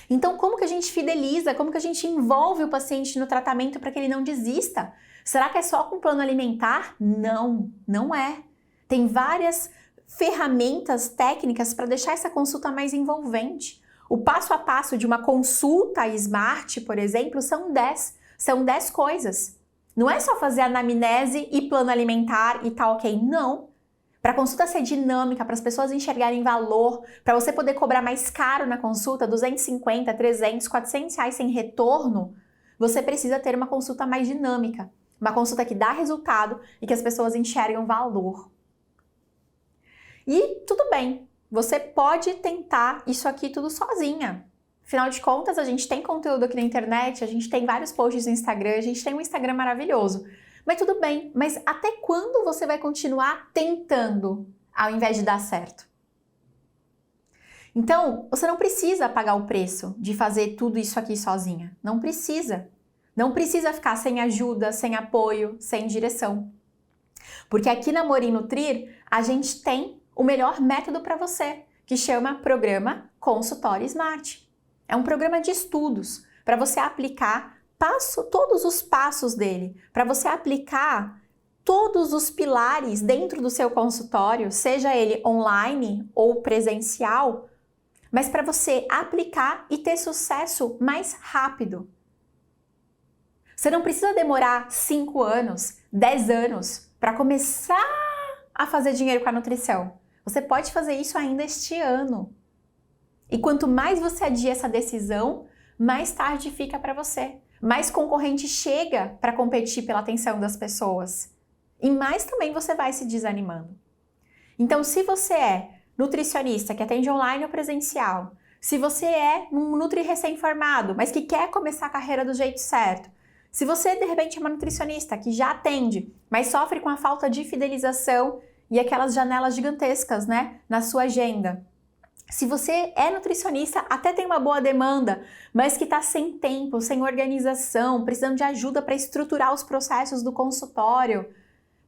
Então, como que a gente fideliza? Como que a gente envolve o paciente no tratamento para que ele não desista? Será que é só com plano alimentar? Não, não é. Tem várias ferramentas técnicas para deixar essa consulta mais envolvente. O passo a passo de uma consulta Smart, por exemplo, são 10. São 10 coisas. Não é só fazer anamnese e plano alimentar e tá ok. Não. Para a consulta ser dinâmica, para as pessoas enxergarem valor, para você poder cobrar mais caro na consulta, 250, 300, 400 reais sem retorno, você precisa ter uma consulta mais dinâmica. Uma consulta que dá resultado e que as pessoas enxergam valor. E tudo bem, você pode tentar isso aqui tudo sozinha. Afinal de contas, a gente tem conteúdo aqui na internet, a gente tem vários posts no Instagram, a gente tem um Instagram maravilhoso. Mas tudo bem, mas até quando você vai continuar tentando ao invés de dar certo? Então, você não precisa pagar o preço de fazer tudo isso aqui sozinha. Não precisa. Não precisa ficar sem ajuda, sem apoio, sem direção. Porque aqui na Morim Nutrir, a gente tem o melhor método para você, que chama Programa Consultório Smart. É um programa de estudos para você aplicar todos os passos dele, para você aplicar todos os pilares dentro do seu consultório, seja ele online ou presencial, mas para você aplicar e ter sucesso mais rápido. Você não precisa demorar 5 anos, 10 anos para começar a fazer dinheiro com a nutrição. Você pode fazer isso ainda este ano. E quanto mais você adia essa decisão, mais tarde fica para você. Mais concorrente chega para competir pela atenção das pessoas. E mais também você vai se desanimando. Então, se você é nutricionista que atende online ou presencial, se você é um nutri recém-formado, mas que quer começar a carreira do jeito certo, se você, de repente, é uma nutricionista que já atende, mas sofre com a falta de fidelização e aquelas janelas gigantescas, né, na sua agenda. Se você é nutricionista, até tem uma boa demanda, mas que está sem tempo, sem organização, precisando de ajuda para estruturar os processos do consultório,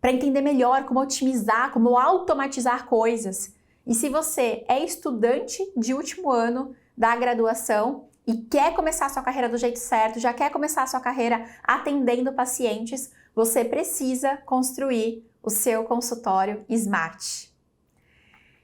para entender melhor como otimizar, como automatizar coisas. E se você é estudante de último ano da graduação e quer começar a sua carreira do jeito certo, já quer começar a sua carreira atendendo pacientes, você precisa construir o seu consultório Smart.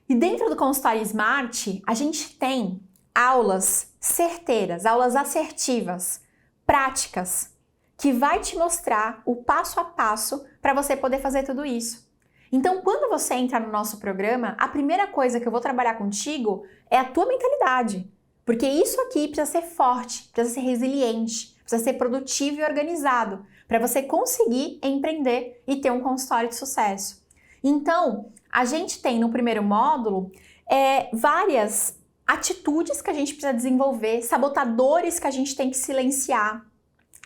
E dentro do consultório Smart, a gente tem aulas certeiras, aulas assertivas, práticas, que vai te mostrar o passo a passo para você poder fazer tudo isso. Então, quando você entra no nosso programa, a primeira coisa que eu vou trabalhar contigo é a tua mentalidade. Porque isso aqui precisa ser forte, precisa ser resiliente, precisa ser produtivo e organizado, para você conseguir empreender e ter um consultório de sucesso. Então, a gente tem no primeiro módulo várias atitudes que a gente precisa desenvolver, sabotadores que a gente tem que silenciar,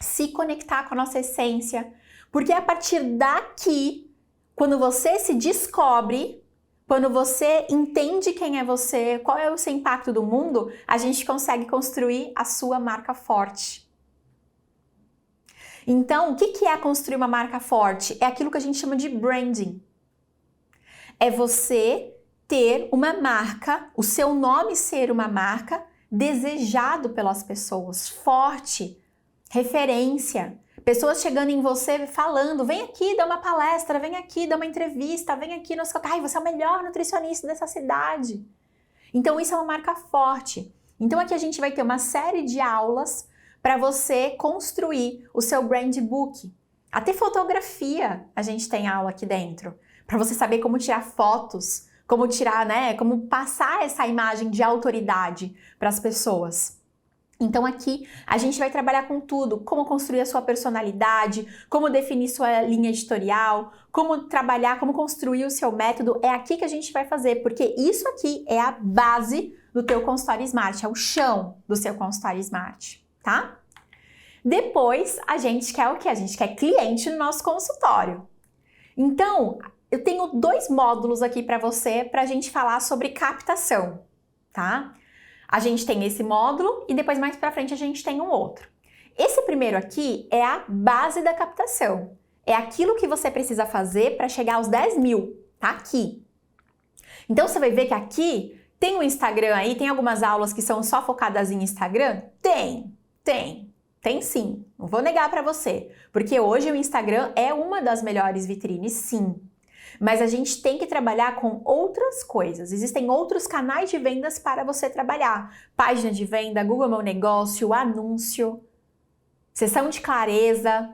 se conectar com a nossa essência, porque a partir daqui, quando você se descobre, quando você entende quem é você, qual é o seu impacto do mundo, a gente consegue construir a sua marca forte. Então, o que é construir uma marca forte? É aquilo que a gente chama de branding. É você ter uma marca, o seu nome ser uma marca desejado pelas pessoas, forte, referência. Pessoas chegando em você falando, vem aqui dar uma palestra, vem aqui dar uma entrevista, vem aqui nos... Ai, você é o melhor nutricionista dessa cidade. Então isso é uma marca forte. Então aqui a gente vai ter uma série de aulas para você construir o seu brand book. Até fotografia a gente tem aula aqui dentro, para você saber como tirar fotos, como tirar, né, como passar essa imagem de autoridade para as pessoas. Então aqui a gente vai trabalhar com tudo, como construir a sua personalidade, como definir sua linha editorial, como trabalhar, como construir o seu método. É aqui que a gente vai fazer, porque isso aqui é a base do teu consultório Smart, é o chão do seu consultório Smart, tá? Depois a gente quer o quê? A gente quer cliente no nosso consultório. Então, eu tenho 2 módulos aqui para você, para a gente falar sobre captação, tá? A gente tem esse módulo e depois mais para frente a gente tem um outro. Esse primeiro aqui é a base da captação. É aquilo que você precisa fazer para chegar aos 10 mil, tá aqui. Então você vai ver que aqui tem um Instagram aí, tem algumas aulas que são só focadas em Instagram? Tem sim, não vou negar para você, porque hoje o Instagram é uma das melhores vitrines, sim. Mas a gente tem que trabalhar com outras coisas. Existem outros canais de vendas para você trabalhar. Página de venda, Google Meu Negócio, anúncio, sessão de clareza.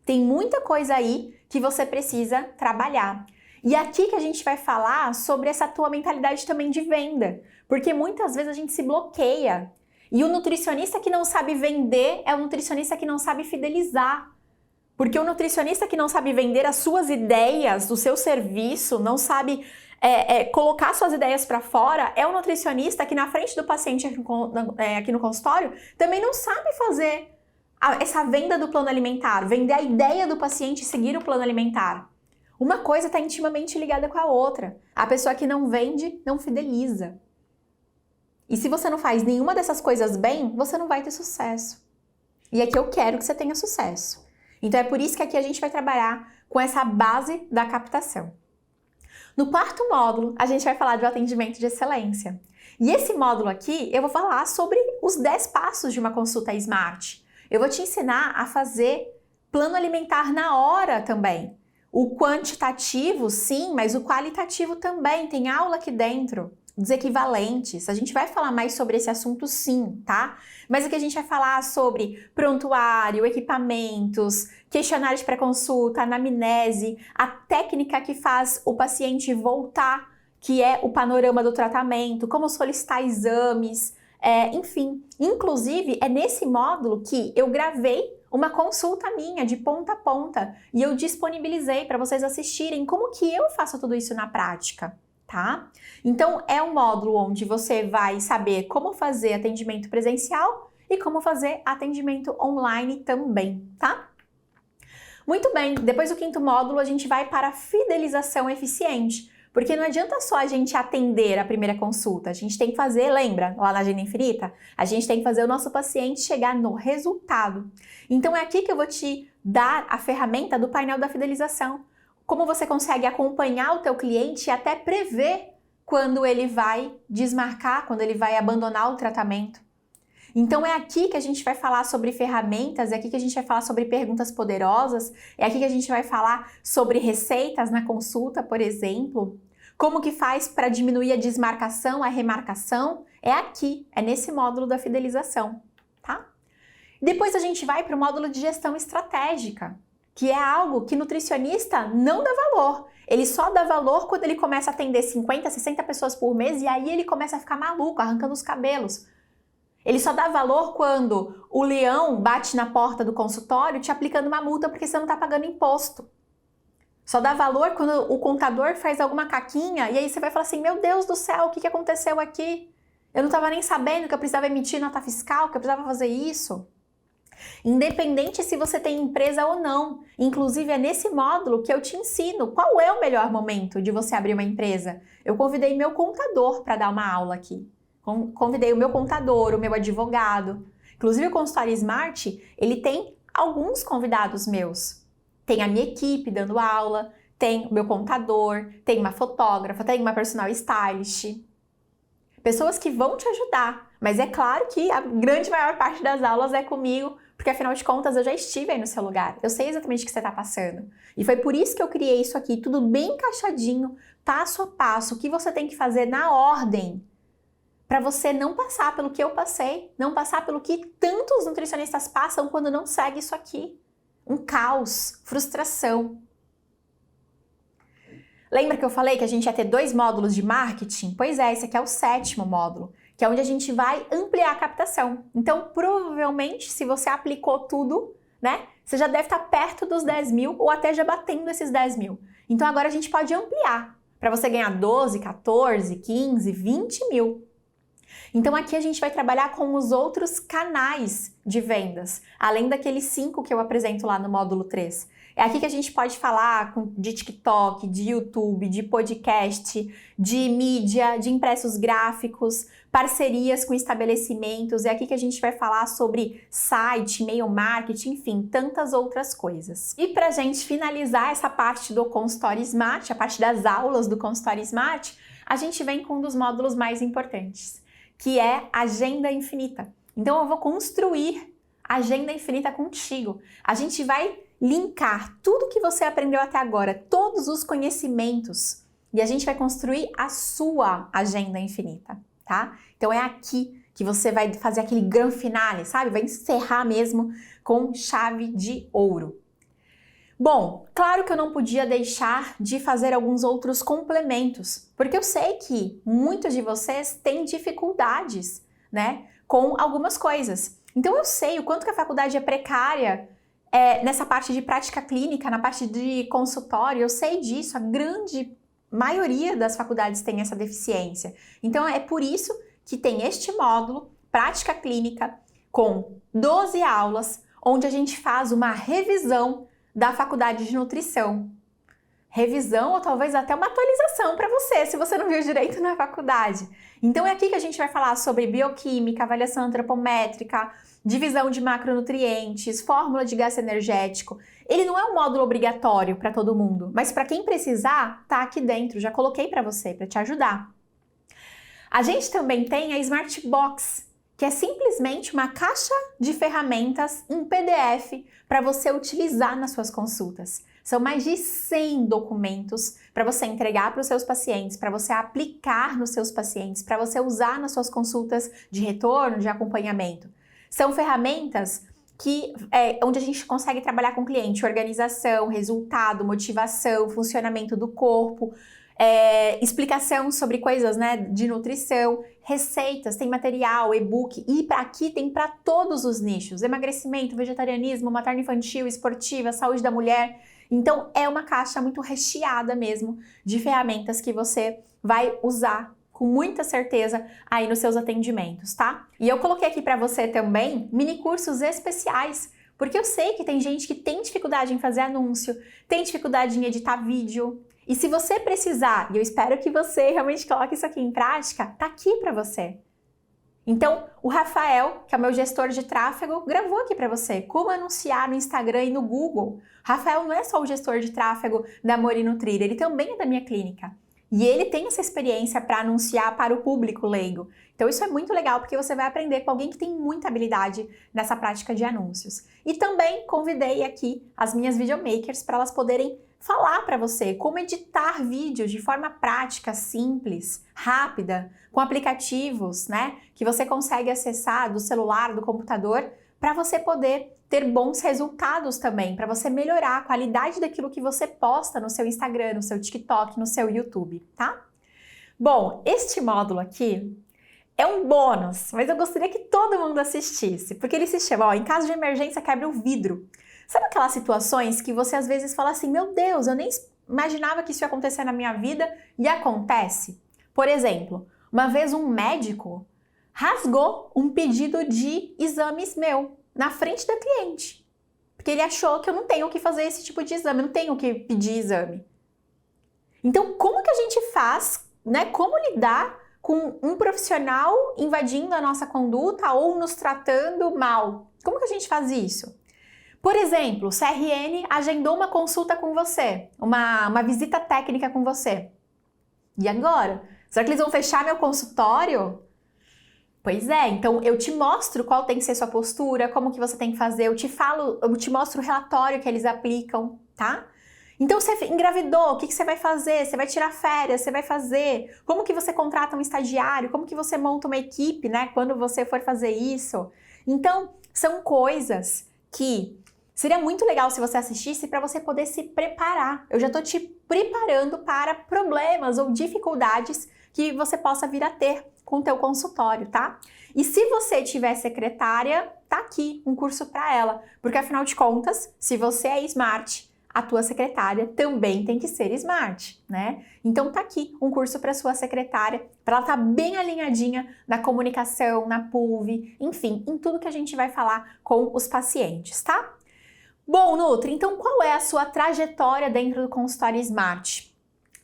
Tem muita coisa aí que você precisa trabalhar. E aqui que a gente vai falar sobre essa tua mentalidade também de venda. Porque muitas vezes a gente se bloqueia. E o nutricionista que não sabe vender é o nutricionista que não sabe fidelizar. Porque o nutricionista que não sabe vender as suas ideias, o seu serviço, não sabe colocar suas ideias para fora, é o nutricionista que na frente do paciente aqui no consultório também não sabe fazer essa venda do plano alimentar, vender a ideia do paciente e seguir o plano alimentar. Uma coisa está intimamente ligada com a outra. A pessoa que não vende, não fideliza. E se você não faz nenhuma dessas coisas bem, você não vai ter sucesso. E aqui eu quero que você tenha sucesso. Então é por isso que aqui a gente vai trabalhar com essa base da captação. No 4º módulo, a gente vai falar do atendimento de excelência. E esse módulo aqui, eu vou falar sobre os 10 passos de uma consulta Smart. Eu vou te ensinar a fazer plano alimentar na hora também. O quantitativo, sim, mas o qualitativo também. Tem aula aqui dentro. dos equivalentes. A gente vai falar mais sobre esse assunto sim, tá? Mas aqui a gente vai falar sobre prontuário, equipamentos, questionários de pré-consulta, anamnese, a técnica que faz o paciente voltar, que é o panorama do tratamento, como solicitar exames, enfim. Inclusive, é nesse módulo que eu gravei uma consulta minha de ponta a ponta e eu disponibilizei para vocês assistirem como que eu faço tudo isso na prática, tá? Então, é um módulo onde você vai saber como fazer atendimento presencial e como fazer atendimento online também, tá? Muito bem, depois do 5º módulo a gente vai para a fidelização eficiente, porque não adianta só a gente atender a primeira consulta, a gente tem que fazer, lembra, lá na Agenda Infinita? A gente tem que fazer o nosso paciente chegar no resultado. Então é aqui que eu vou te dar a ferramenta do painel da fidelização. Como você consegue acompanhar o teu cliente e até prever quando ele vai desmarcar, quando ele vai abandonar o tratamento. Então é aqui que a gente vai falar sobre ferramentas, é aqui que a gente vai falar sobre perguntas poderosas, é aqui que a gente vai falar sobre receitas na consulta, por exemplo. Como que faz para diminuir a desmarcação, a remarcação? É aqui, é nesse módulo da fidelização, tá? Depois a gente vai para o módulo de gestão estratégica, que é algo que nutricionista não dá valor. Ele só dá valor quando ele começa a atender 50, 60 pessoas por mês e aí ele começa a ficar maluco, arrancando os cabelos. Ele só dá valor quando o leão bate na porta do consultório te aplicando uma multa porque você não está pagando imposto. Só dá valor quando o contador faz alguma caquinha e aí você vai falar assim, meu Deus do céu, o que aconteceu aqui? Eu não estava nem sabendo que eu precisava emitir nota fiscal, que eu precisava fazer isso. Independente se você tem empresa ou não. Inclusive é nesse módulo que eu te ensino qual é o melhor momento de você abrir uma empresa. Eu convidei meu contador para dar uma aula aqui. Convidei o meu contador, o meu advogado. Inclusive o consultório Smart, ele tem alguns convidados meus. Tem a minha equipe dando aula, tem o meu contador, tem uma fotógrafa, tem uma personal stylist. Pessoas que vão te ajudar. Mas é claro que a grande maior parte das aulas é comigo, porque afinal de contas eu já estive aí no seu lugar. Eu sei exatamente o que você está passando. E foi por isso que eu criei isso aqui, tudo bem encaixadinho, passo a passo, o que você tem que fazer na ordem. Para você não passar pelo que eu passei, não passar pelo que tantos nutricionistas passam quando não segue isso aqui. Um caos, frustração. Lembra que eu falei que a gente ia ter 2 módulos de marketing? Pois é, esse aqui é o 7º módulo, que é onde a gente vai ampliar a captação. Então, provavelmente, se você aplicou tudo, né, você já deve estar perto dos 10 mil ou até já batendo esses 10 mil. Então, agora a gente pode ampliar para você ganhar 12, 14, 15, 20 mil. Então aqui a gente vai trabalhar com os outros canais de vendas, além daqueles 5 que eu apresento lá no módulo 3. É aqui que a gente pode falar de TikTok, de YouTube, de podcast, de mídia, de impressos gráficos, parcerias com estabelecimentos. É aqui que a gente vai falar sobre site, e-mail marketing, enfim, tantas outras coisas. E para a gente finalizar essa parte do consultório Smart, a parte das aulas do consultório Smart, a gente vem com um dos módulos mais importantes, que é Agenda Infinita. Então eu vou construir a Agenda Infinita contigo. A gente vai linkar tudo que você aprendeu até agora, todos os conhecimentos, e a gente vai construir a sua Agenda Infinita, tá? Então é aqui que você vai fazer aquele grand finale, sabe? Vai encerrar mesmo com chave de ouro. Bom, claro que eu não podia deixar de fazer alguns outros complementos, porque eu sei que muitos de vocês têm dificuldades, né, com algumas coisas. Então eu sei o quanto que a faculdade é precária nessa parte de prática clínica, na parte de consultório, eu sei disso, a grande maioria das faculdades tem essa deficiência. Então é por isso que tem este módulo, prática clínica, com 12 aulas, onde a gente faz uma revisão da faculdade de nutrição. Revisão ou talvez até uma atualização para você, se você não viu direito na faculdade. Então é aqui que a gente vai falar sobre bioquímica, avaliação antropométrica, divisão de macronutrientes, fórmula de gasto energético. Ele não é um módulo obrigatório para todo mundo, mas para quem precisar, tá aqui dentro, já coloquei para você, para te ajudar. A gente também tem a Smart Box, que é simplesmente uma caixa de ferramentas em PDF para você utilizar nas suas consultas. São mais de 100 documentos para você entregar para os seus pacientes, para você aplicar nos seus pacientes, para você usar nas suas consultas de retorno, de acompanhamento. São ferramentas onde a gente consegue trabalhar com o cliente, organização, resultado, motivação, funcionamento do corpo, explicação sobre coisas, né, de nutrição, receitas, tem material, e-book, e aqui tem para todos os nichos, emagrecimento, vegetarianismo, materno-infantil, esportiva, saúde da mulher. Então é uma caixa muito recheada mesmo de ferramentas que você vai usar com muita certeza aí nos seus atendimentos, tá? E eu coloquei aqui para você também mini cursos especiais, porque eu sei que tem gente que tem dificuldade em fazer anúncio, tem dificuldade em editar vídeo. E se você precisar, e eu espero que você realmente coloque isso aqui em prática, tá aqui para você. Então, o Rafael, que é o meu gestor de tráfego, gravou aqui para você como anunciar no Instagram e no Google. Rafael não é só o gestor de tráfego da Amor e Nutrir, ele também é da minha clínica. E ele tem essa experiência para anunciar para o público leigo. Então isso é muito legal porque você vai aprender com alguém que tem muita habilidade nessa prática de anúncios. E também convidei aqui as minhas videomakers para elas poderem falar para você como editar vídeos de forma prática, simples, rápida, com aplicativos, né, que você consegue acessar do celular, do computador, para você poder ter bons resultados também, para você melhorar a qualidade daquilo que você posta no seu Instagram, no seu TikTok, no seu YouTube, tá? Bom, este módulo aqui é um bônus, mas eu gostaria que todo mundo assistisse, porque ele se chama, em caso de emergência, quebra o vidro. Sabe aquelas situações que você às vezes fala assim, meu Deus, eu nem imaginava que isso ia acontecer na minha vida e acontece? Por exemplo, uma vez um médico rasgou um pedido de exames meu na frente da cliente, porque ele achou que eu não tenho que fazer esse tipo de exame, eu não tenho que pedir exame. Então, como que a gente faz, né? Como lidar com um profissional invadindo a nossa conduta ou nos tratando mal? Como que a gente faz isso? Por exemplo, o CRN agendou uma consulta com você, uma visita técnica com você. E agora? Será que eles vão fechar meu consultório? Pois é, então eu te mostro qual tem que ser sua postura, como que você tem que fazer, eu te mostro o relatório que eles aplicam, tá? Então você engravidou, o que você vai fazer? Você vai tirar férias, você vai fazer? Como que você contrata um estagiário? Como que você monta uma equipe, né? Quando você for fazer isso? Então, são coisas que seria muito legal se você assistisse para você poder se preparar. Eu já estou te preparando para problemas ou dificuldades que você possa vir a ter com o teu consultório, tá? E se você tiver secretária, tá aqui um curso para ela, porque afinal de contas, se você é smart, a tua secretária também tem que ser smart, né? Então tá aqui um curso para sua secretária, para ela estar bem alinhadinha na comunicação, na PUV, enfim, em tudo que a gente vai falar com os pacientes, tá? Bom, Nutri, então qual é a sua trajetória dentro do consultório Smart?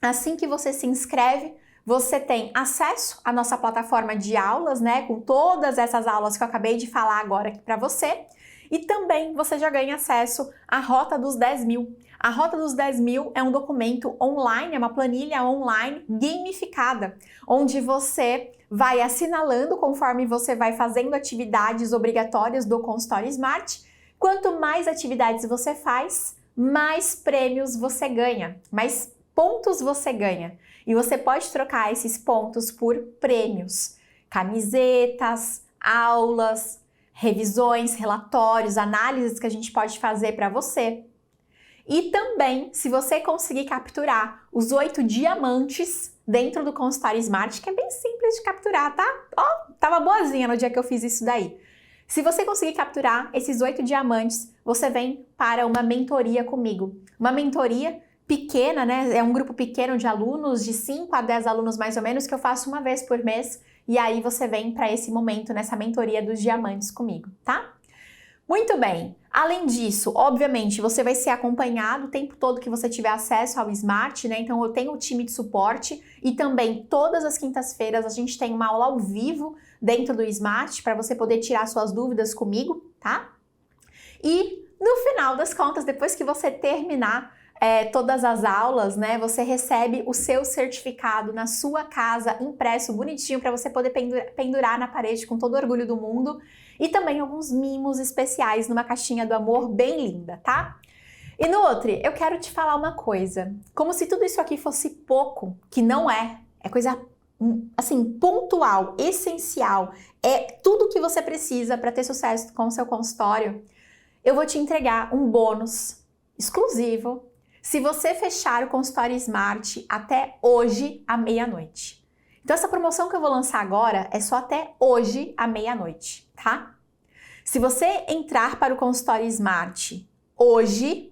Assim que você se inscreve, você tem acesso à nossa plataforma de aulas, né, com todas essas aulas que eu acabei de falar agora aqui para você, e também você já ganha acesso à Rota dos 10 mil. A Rota dos 10 mil é um documento online, é uma planilha online gamificada, onde você vai assinalando conforme você vai fazendo atividades obrigatórias do consultório Smart. Quanto mais atividades você faz, mais prêmios você ganha, mais pontos você ganha. E você pode trocar esses pontos por prêmios, camisetas, aulas, revisões, relatórios, análises que a gente pode fazer para você. E também, se você conseguir capturar os 8 diamantes dentro do consultório Smart, que é bem simples de capturar, tá? Ó, tava boazinha no dia que eu fiz isso daí. Se você conseguir capturar esses 8 diamantes, você vem para uma mentoria comigo. Uma mentoria pequena, né? É um grupo pequeno de alunos, de 5 a 10 alunos mais ou menos, que eu faço uma vez por mês. E aí você vem para esse momento, nessa mentoria dos diamantes comigo, tá? Muito bem. Além disso, obviamente, você vai ser acompanhado o tempo todo que você tiver acesso ao Smart, né? Então eu tenho o time de suporte e também todas as quintas-feiras a gente tem uma aula ao vivo dentro do Smart para você poder tirar suas dúvidas comigo, tá? E no final das contas, depois que você terminar todas as aulas, né, você recebe o seu certificado na sua casa, impresso, bonitinho, para você poder pendurar na parede com todo o orgulho do mundo, e também alguns mimos especiais numa caixinha do amor bem linda, tá? E Nutri, eu quero te falar uma coisa. Como se tudo isso aqui fosse pouco, que não é. É coisa, assim, pontual, essencial. É tudo que você precisa para ter sucesso com o seu consultório. Eu vou te entregar um bônus exclusivo se você fechar o consultório Smart até hoje à meia-noite. Então essa promoção que eu vou lançar agora é só até hoje à meia-noite, tá? Se você entrar para o consultório Smart hoje,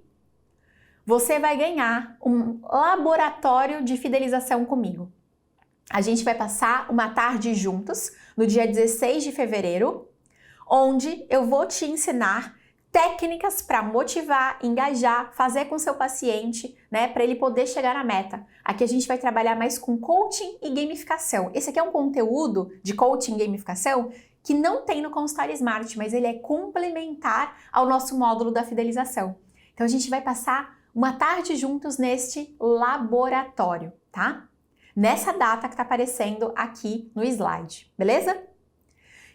você vai ganhar um laboratório de fidelização comigo. A gente vai passar uma tarde juntos no dia 16 de fevereiro, onde eu vou te ensinar técnicas para motivar, engajar, fazer com seu paciente, né, para ele poder chegar na meta. Aqui a gente vai trabalhar mais com coaching e gamificação. Esse aqui é um conteúdo de coaching e gamificação que não tem no consultório Smart, mas ele é complementar ao nosso módulo da fidelização. Então a gente vai passar uma tarde juntos neste laboratório, tá? Nessa data que está aparecendo aqui no slide, beleza?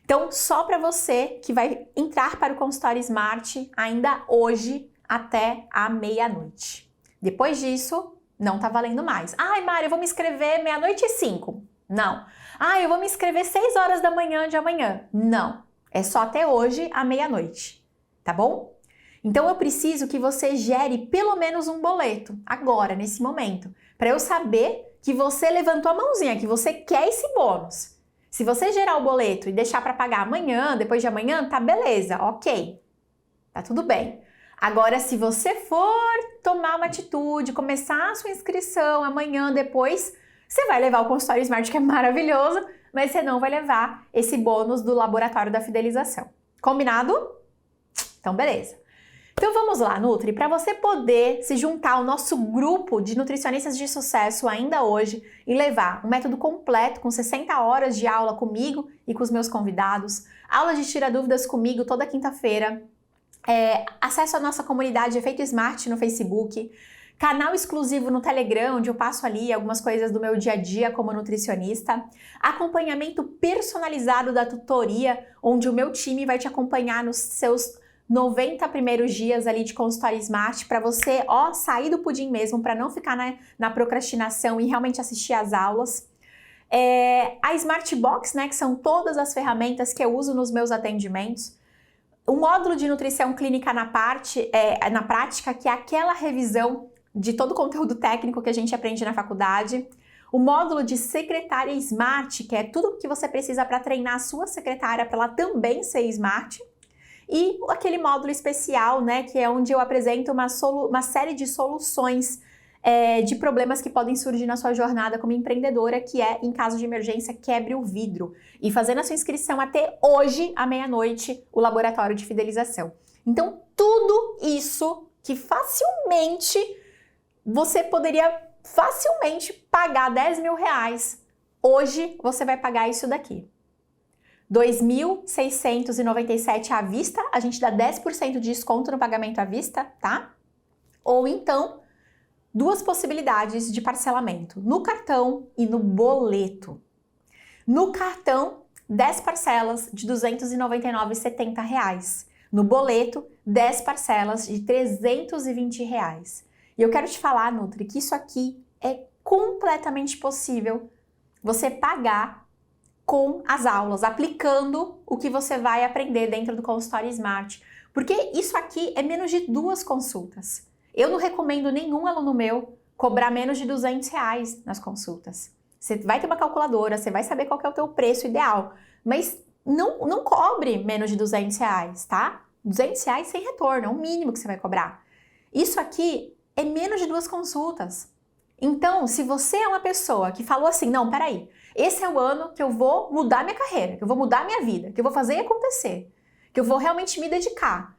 Então, só para você que vai entrar para o consultório Smart ainda hoje até a meia-noite. Depois disso, não tá valendo mais. Ai, Mari, eu vou me inscrever meia-noite e 5. Não. Ai, eu vou me inscrever 6 horas da manhã de amanhã. Não. É só até hoje à meia-noite, tá bom? Então, eu preciso que você gere pelo menos um boleto, agora, nesse momento, para eu saber que você levantou a mãozinha, que você quer esse bônus. Se você gerar o boleto e deixar para pagar amanhã, depois de amanhã, tá beleza, ok. Tá tudo bem. Agora, se você for tomar uma atitude, começar a sua inscrição amanhã, depois, você vai levar o consultório Smart, que é maravilhoso, mas você não vai levar esse bônus do laboratório da fidelização. Combinado? Então, beleza. Então vamos lá, Nutri, para você poder se juntar ao nosso grupo de nutricionistas de sucesso ainda hoje e levar um método completo com 60 horas de aula comigo e com os meus convidados, aula de tira dúvidas comigo toda quinta-feira, acesso à nossa comunidade Efeito Smart no Facebook, canal exclusivo no Telegram, onde eu passo ali algumas coisas do meu dia a dia como nutricionista, acompanhamento personalizado da tutoria, onde o meu time vai te acompanhar nos seus 90 primeiros dias ali de consultório Smart para você, sair do pudim mesmo, para não ficar na procrastinação e realmente assistir às aulas. A Smart Box, né, que são todas as ferramentas que eu uso nos meus atendimentos. O módulo de nutrição clínica na prática, que é aquela revisão de todo o conteúdo técnico que a gente aprende na faculdade. O módulo de secretária Smart, que é tudo que você precisa para treinar a sua secretária para ela também ser Smart. E aquele módulo especial, né, que é onde eu apresento uma série de soluções de problemas que podem surgir na sua jornada como empreendedora, que é, em caso de emergência, quebre o vidro. E fazendo a sua inscrição até hoje, à meia-noite, o laboratório de fidelização. Então, tudo isso que facilmente você poderia pagar 10 mil reais, hoje você vai pagar isso daqui. 2.697 à vista, a gente dá 10% de desconto no pagamento à vista, tá? Ou então, duas possibilidades de parcelamento, no cartão e no boleto. No cartão, 10 parcelas de R$ 299,70. No boleto, 10 parcelas de R$ 320. E eu quero te falar, Nutri, que isso aqui é completamente possível você pagar com as aulas, aplicando o que você vai aprender dentro do consultório Smart. Porque isso aqui é menos de 2 consultas. Eu não recomendo nenhum aluno meu cobrar menos de R$ 200 nas consultas. Você vai ter uma calculadora, você vai saber qual que é o teu preço ideal, mas não cobre menos de R$ 200, tá? R$ 200 sem retorno, é o mínimo que você vai cobrar. Isso aqui é menos de 2 consultas. Então, se você é uma pessoa que falou assim, não, peraí, esse é o ano que eu vou mudar minha carreira, que eu vou mudar minha vida, que eu vou fazer acontecer, que eu vou realmente me dedicar,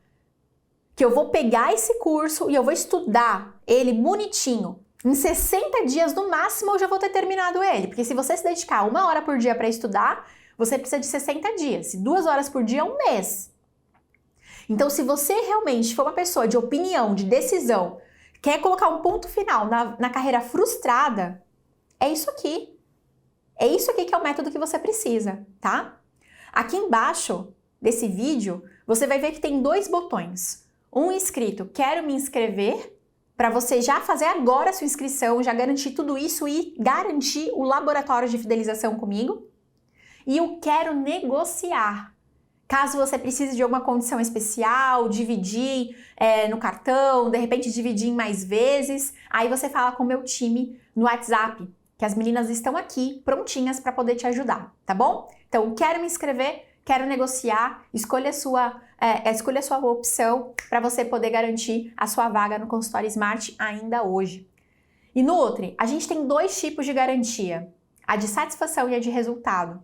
que eu vou pegar esse curso e eu vou estudar ele bonitinho. Em 60 dias no máximo eu já vou ter terminado ele, porque se você se dedicar 1 hora por dia para estudar, você precisa de 60 dias, se 2 horas por dia é 1 mês. Então, se você realmente for uma pessoa de opinião, de decisão, quer colocar um ponto final na carreira frustrada, é isso aqui. É isso aqui que é o método que você precisa, tá? Aqui embaixo desse vídeo, você vai ver que tem 2 botões. um inscrito, quero me inscrever, para você já fazer agora a sua inscrição, já garantir tudo isso e garantir o laboratório de fidelização comigo. E eu quero negociar. Caso você precise de alguma condição especial, dividir no cartão, de repente dividir em mais vezes, aí você fala com o meu time no WhatsApp, que as meninas estão aqui prontinhas para poder te ajudar, tá bom? Então, quero me inscrever, quero negociar, escolha a sua opção para você poder garantir a sua vaga no consultório Smart ainda hoje. E Nutri, a gente tem 2 tipos de garantia, a de satisfação e a de resultado.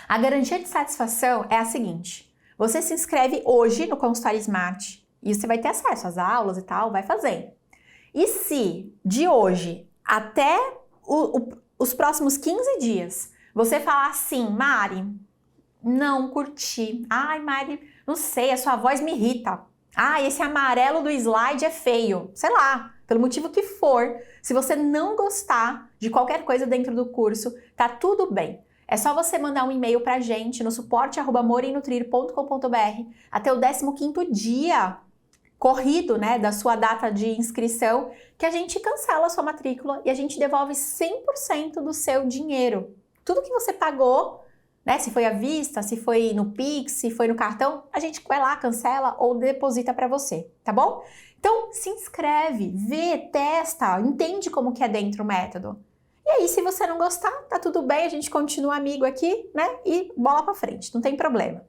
A garantia de satisfação é a seguinte: você se inscreve hoje no consultório Smart e você vai ter acesso às aulas e tal, vai fazendo. E se de hoje até os próximos 15 dias você falar assim, Mari, não curti. Ai, Mari, não sei, a sua voz me irrita. Ah, esse amarelo do slide é feio. Sei lá, pelo motivo que for. Se você não gostar de qualquer coisa dentro do curso, tá tudo bem. É só você mandar um e-mail pra gente no suporte@morenutrir.com.br até o 15º dia corrido, né, da sua data de inscrição, que a gente cancela a sua matrícula e a gente devolve 100% do seu dinheiro. Tudo que você pagou, né, se foi à vista, se foi no Pix, se foi no cartão, a gente vai lá, cancela ou deposita para você, tá bom? Então, se inscreve, vê, testa, entende como que é dentro o método. E aí, se você não gostar, tá tudo bem, a gente continua amigo aqui, né, e bola pra frente, não tem problema.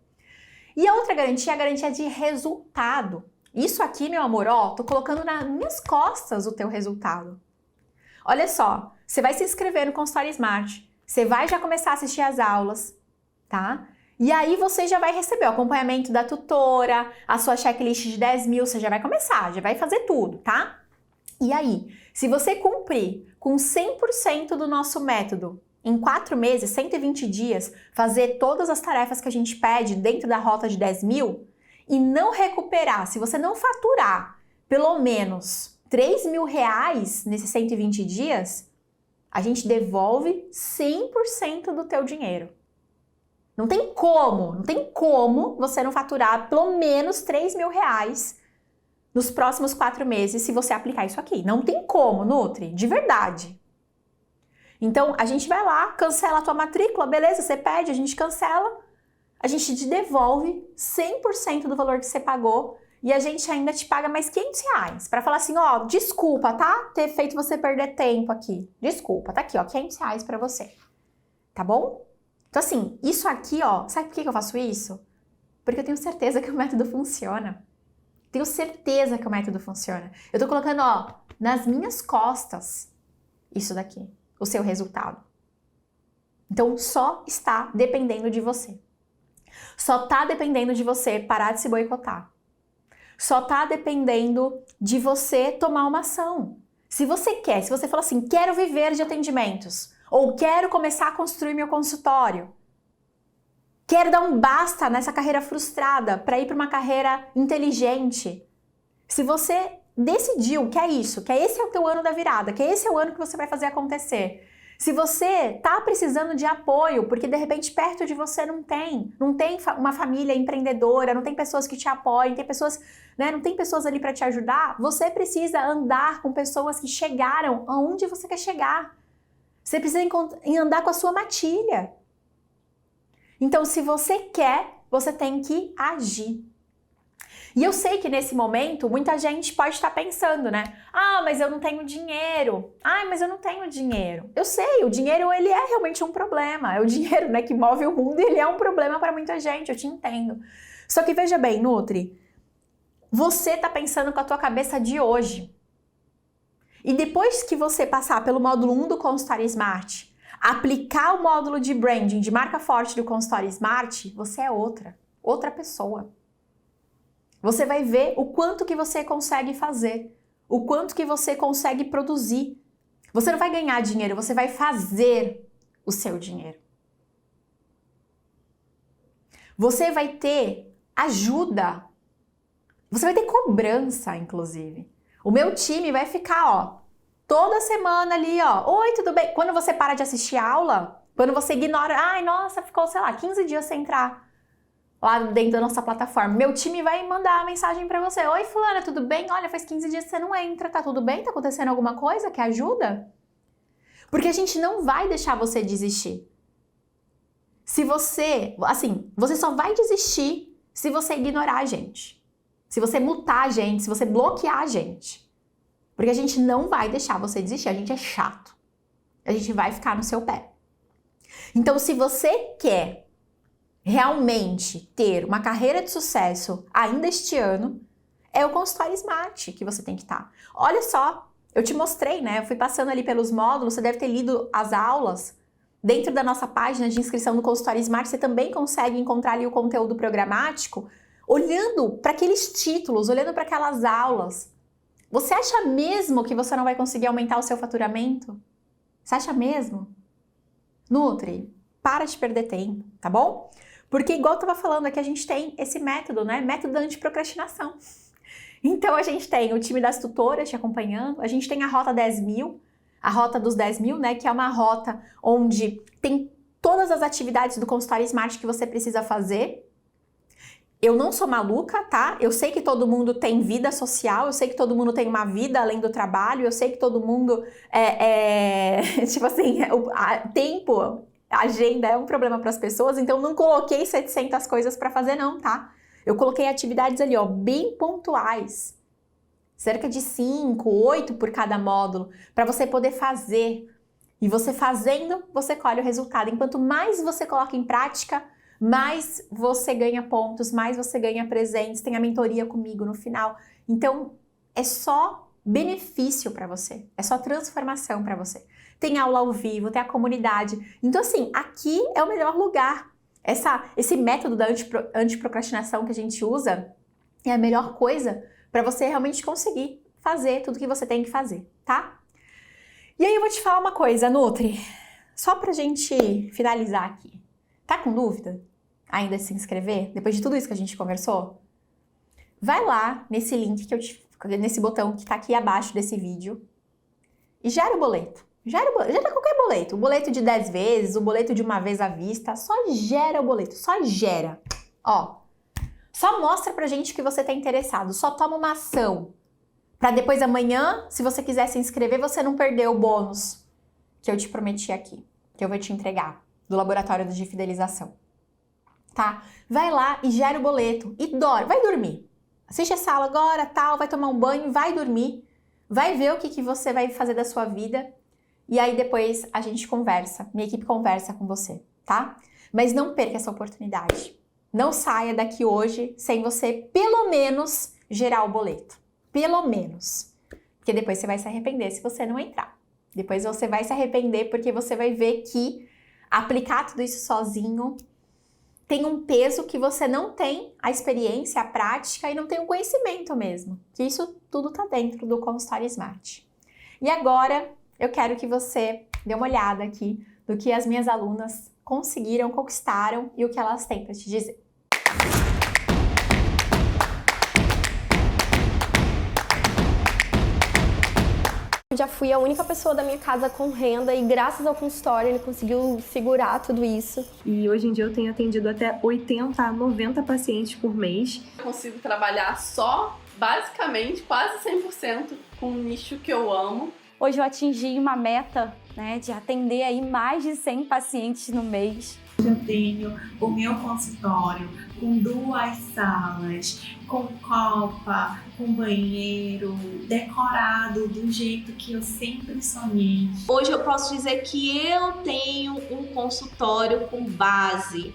E a outra garantia é a garantia de resultado. Isso aqui, meu amor, ó, tô colocando nas minhas costas o teu resultado. Olha só, você vai se inscrever no consultório Smart, você vai já começar a assistir às aulas, tá? E aí você já vai receber o acompanhamento da tutora, a sua checklist de 10 mil, você já vai começar, já vai fazer tudo, tá? E aí, se você cumprir com 100% do nosso método, em 4 meses, 120 dias, fazer todas as tarefas que a gente pede dentro da rota de 10 mil e não recuperar, se você não faturar pelo menos 3 mil reais nesses 120 dias, a gente devolve 100% do teu dinheiro. Não tem como você não faturar pelo menos 3 mil reais nos próximos 4 meses se você aplicar isso aqui. Não tem como, Nutri, de verdade. Então, a gente vai lá, cancela a tua matrícula, beleza, você pede, a gente cancela, a gente te devolve 100% do valor que você pagou e a gente ainda te paga mais 500 reais para falar assim, ó, desculpa, tá? Ter feito você perder tempo aqui. Desculpa, tá aqui, ó, 500 reais para você. Tá bom? Então, assim, isso aqui, ó, sabe por que eu faço isso? Porque eu tenho certeza que o método funciona. Tenho certeza que o método funciona. Eu tô colocando, ó, nas minhas costas isso daqui, o seu resultado. Então, só está dependendo de você. Só tá dependendo de você parar de se boicotar. Só tá dependendo de você tomar uma ação. Se você quer, se você fala assim, quero viver de atendimentos, ou quero começar a construir meu consultório, quero dar um basta nessa carreira frustrada para ir para uma carreira inteligente. Se você decidiu que é isso, que esse é o teu ano da virada, que esse é o ano que você vai fazer acontecer. Se você tá precisando de apoio, porque de repente perto de você não tem uma família empreendedora, não tem pessoas que te apoiem, tem pessoas, né, não tem pessoas ali para te ajudar, você precisa andar com pessoas que chegaram aonde você quer chegar. Você precisa andar com a sua matilha. Então, se você quer, você tem que agir. E eu sei que nesse momento, muita gente pode estar pensando, né? Ah, mas eu não tenho dinheiro. Ah, mas eu não tenho dinheiro. Eu sei, o dinheiro, ele é realmente um problema. É o dinheiro, né, que move o mundo e ele é um problema para muita gente, eu te entendo. Só que veja bem, Nutri, você tá pensando com a tua cabeça de hoje. E depois que você passar pelo módulo 1 do consultório Smart, aplicar o módulo de branding, de marca forte do consultório Smart, você é outra pessoa. Você vai ver o quanto que você consegue fazer, o quanto que você consegue produzir. Você não vai ganhar dinheiro, você vai fazer o seu dinheiro. Você vai ter ajuda, você vai ter cobrança, inclusive. O meu time vai ficar, ó, toda semana ali, ó, oi, tudo bem? Quando você para de assistir a aula, quando você ignora, ai, nossa, ficou, sei lá, 15 dias sem entrar. lá dentro da nossa plataforma. Meu time vai mandar uma mensagem pra você. Oi, fulana, tudo bem? Olha, faz 15 dias que você não entra, tá tudo bem? Tá acontecendo alguma coisa? Quer ajuda? Porque a gente não vai deixar você desistir. Se você, assim, você só vai desistir se você ignorar a gente. Se você mutar a gente, se você bloquear a gente. Porque a gente não vai deixar você desistir, a gente é chato. A gente vai ficar no seu pé. Então, se você quer realmente ter uma carreira de sucesso ainda este ano, é o consultório Smart que você tem que estar. Olha só, eu te mostrei, né? Eu fui passando ali pelos módulos, você deve ter lido as aulas. Dentro da nossa página de inscrição no consultório Smart, você também consegue encontrar ali o conteúdo programático, olhando para aqueles títulos, olhando para aquelas aulas. Você acha mesmo que você não vai conseguir aumentar o seu faturamento? Você acha mesmo? Nutri, para de perder tempo, tá bom? Porque igual eu tava falando aqui, a gente tem esse método, né? Método da antiprocrastinação. Então a gente tem o time das tutoras te acompanhando, a gente tem a Rota 10.000, a Rota dos 10.000, né? Que é uma rota onde tem todas as atividades do consultório Smart que você precisa fazer. Eu não sou maluca, tá? Eu sei que todo mundo tem vida social, eu sei que todo mundo tem uma vida além do trabalho, eu sei que todo mundo tipo assim, tempo, a agenda é um problema para as pessoas, então não coloquei 700 coisas para fazer não, tá? Eu coloquei atividades ali, ó, bem pontuais. Cerca de 5, 8 por cada módulo, para você poder fazer. E você fazendo, você colhe o resultado. Enquanto mais você coloca em prática, mais você ganha pontos, mais você ganha presentes, tem a mentoria comigo no final. Então, é só benefício para você, é só transformação para você. Tem aula ao vivo, tem a comunidade. Então, assim, aqui é o melhor lugar. Esse método da antiprocrastinação que a gente usa é a melhor coisa para você realmente conseguir fazer tudo que você tem que fazer, tá? E aí eu vou te falar uma coisa, Nutri, só pra gente finalizar aqui. Tá com dúvida? Ainda se inscrever? Depois de tudo isso que a gente conversou? Vai lá nesse link nesse botão que tá aqui abaixo desse vídeo e gera o boleto. Gera qualquer boleto. O boleto de 10 vezes, o boleto de uma vez à vista. Só gera o boleto, só gera. Ó, só mostra pra gente que você tá interessado. Só toma uma ação. Pra depois amanhã, se você quiser se inscrever, você não perder o bônus que eu te prometi aqui. Que eu vou te entregar do laboratório de fidelização. Tá? Vai lá e gera o boleto. E vai dormir. Assiste essa aula agora, tal, vai tomar um banho, vai dormir. Vai ver o que você vai fazer da sua vida. E aí depois a gente conversa, minha equipe conversa com você, tá? Mas não perca essa oportunidade. Não saia daqui hoje sem você, pelo menos, gerar o boleto. Pelo menos. Porque depois você vai se arrepender se você não entrar. Depois você vai se arrepender porque você vai ver que aplicar tudo isso sozinho tem um peso que você não tem a experiência, a prática e não tem o conhecimento mesmo. Que isso tudo tá dentro do consultório Smart. E agora eu quero que você dê uma olhada aqui do que as minhas alunas conseguiram, conquistaram e o que elas têm para te dizer. Já fui a única pessoa da minha casa com renda e graças ao consultório ele conseguiu segurar tudo isso. E hoje em dia eu tenho atendido até 80 a 90 pacientes por mês. Eu consigo trabalhar só, basicamente, quase 100% com um nicho que eu amo. Hoje eu atingi uma meta, né, de atender aí mais de 100 pacientes no mês. Eu tenho o meu consultório com 2 salas, com copa, com banheiro, decorado do jeito que eu sempre sonhei. Hoje eu posso dizer que eu tenho um consultório com base,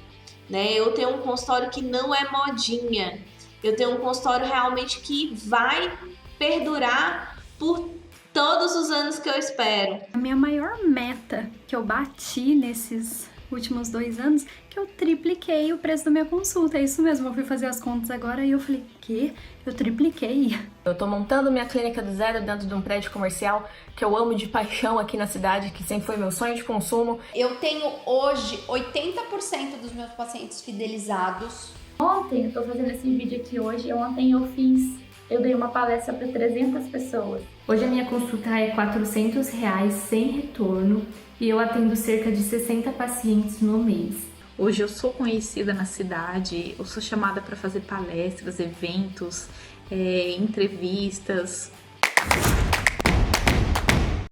né? Eu tenho um consultório que não é modinha. Eu tenho um consultório realmente que vai perdurar por todos os anos que eu espero. A minha maior meta que eu bati nesses últimos 2 anos, que eu tripliquei o preço da minha consulta. É isso mesmo, eu fui fazer as contas agora e eu falei, que? Eu tripliquei. Eu tô montando minha clínica do zero dentro de um prédio comercial que eu amo de paixão aqui na cidade, que sempre foi meu sonho de consumo. Eu tenho hoje 80% dos meus pacientes fidelizados. Ontem, eu tô fazendo esse vídeo aqui hoje, ontem eu dei uma palestra para 300 pessoas. Hoje a minha consulta é R$400 sem retorno e eu atendo cerca de 60 pacientes no mês. Hoje eu sou conhecida na cidade, eu sou chamada para fazer palestras, eventos, entrevistas.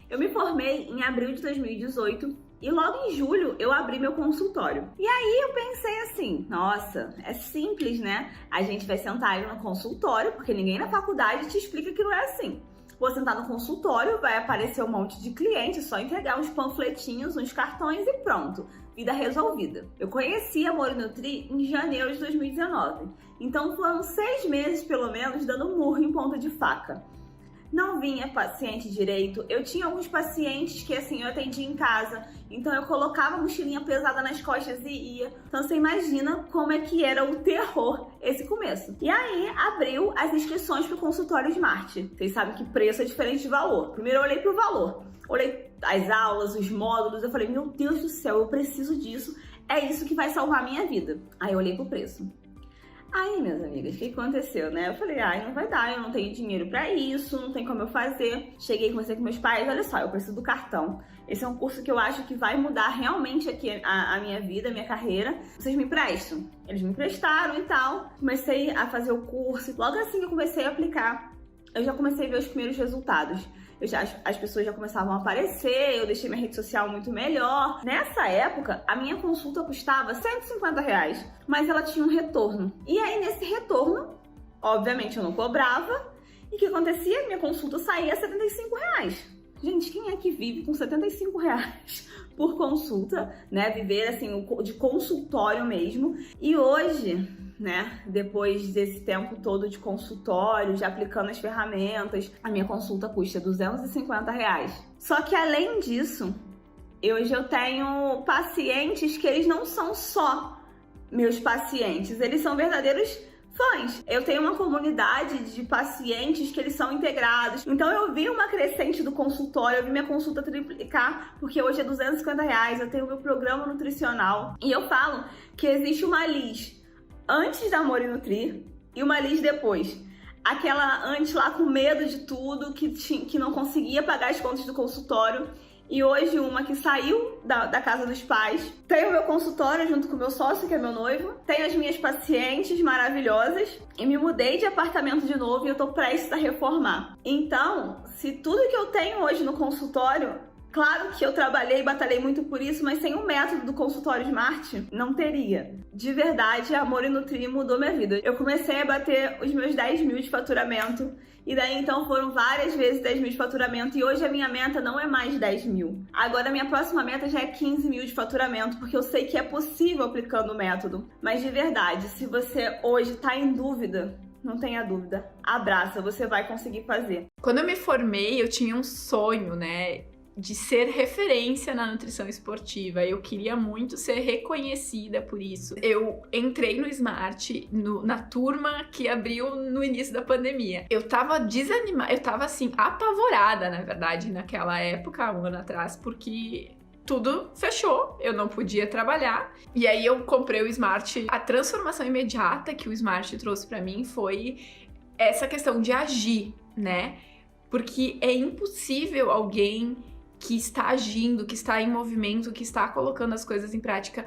Eu me formei em abril de 2018 e logo em julho eu abri meu consultório. E aí eu pensei assim, nossa, é simples, né? A gente vai sentar ali no consultório, porque ninguém na faculdade te explica que não é assim. Vou sentar no consultório, vai aparecer um monte de clientes, só entregar uns panfletinhos, uns cartões e pronto. Vida resolvida. Eu conheci a Morinutri em janeiro de 2019. Então foram 6 meses, pelo menos, dando murro em ponta de faca. Não vinha paciente direito. Eu tinha alguns pacientes que, assim, eu atendia em casa. Então eu colocava a mochilinha pesada nas costas e ia. Então você imagina como é que era o terror esse começo. E aí abriu as inscrições para o consultório Smart. Vocês sabem que preço é diferente de valor. Primeiro eu olhei para o valor. Olhei as aulas, os módulos. Eu falei, meu Deus do céu, eu preciso disso. É isso que vai salvar a minha vida. Aí eu olhei pro preço. Aí, minhas amigas, o que aconteceu, né? Eu falei, não vai dar, eu não tenho dinheiro pra isso, não tem como eu fazer. Cheguei, conversei com meus pais, olha só, eu preciso do cartão. Esse é um curso que eu acho que vai mudar realmente aqui a minha vida, a minha carreira. Vocês me emprestam? Eles me emprestaram e tal. Comecei a fazer o curso. Logo assim que eu comecei a aplicar, eu já comecei a ver os primeiros resultados. As pessoas já começavam a aparecer, eu deixei minha rede social muito melhor. Nessa época, a minha consulta custava R$150, mas ela tinha um retorno. E aí, nesse retorno, obviamente eu não cobrava. E o que acontecia? Minha consulta saía R$75. Gente, quem é que vive com R$75 por consulta, né? Viver assim, de consultório mesmo. E hoje, né, depois desse tempo todo de consultório, já aplicando as ferramentas, a minha consulta custa R$250. Só que além disso, hoje eu tenho pacientes que eles não são só meus pacientes, eles são verdadeiros fãs. Eu tenho uma comunidade de pacientes que eles são integrados. Então eu vi uma crescente do consultório, eu vi minha consulta triplicar, porque hoje é R$250, eu tenho meu programa nutricional. E eu falo que existe uma Liz antes da Morinutri e uma Liz depois. Aquela antes lá com medo de tudo, que não conseguia pagar as contas do consultório. E hoje uma que saiu da casa dos pais. Tenho o meu consultório junto com o meu sócio, que é meu noivo. Tenho as minhas pacientes maravilhosas. E me mudei de apartamento de novo e eu tô prestes a reformar. Então, se tudo que eu tenho hoje no consultório, claro que eu trabalhei e batalhei muito por isso, mas sem o método do consultório Smart, não teria. De verdade, a Morinutri mudou minha vida. Eu comecei a bater os meus 10 mil de faturamento. E daí, então, foram várias vezes 10 mil de faturamento. E hoje a minha meta não é mais 10 mil. Agora, a minha próxima meta já é 15 mil de faturamento, porque eu sei que é possível aplicando o método. Mas, de verdade, se você hoje tá em dúvida, não tenha dúvida. Abraça, você vai conseguir fazer. Quando eu me formei, eu tinha um sonho, né, de ser referência na nutrição esportiva. Eu queria muito ser reconhecida por isso. Eu entrei no Smart, na turma que abriu no início da pandemia. Eu tava desanimada, eu tava assim, apavorada, na verdade, naquela época, um ano atrás, porque tudo fechou, eu não podia trabalhar. E aí eu comprei o Smart. A transformação imediata que o Smart trouxe pra mim foi essa questão de agir, né? Porque é impossível alguém que está agindo, que está em movimento, que está colocando as coisas em prática,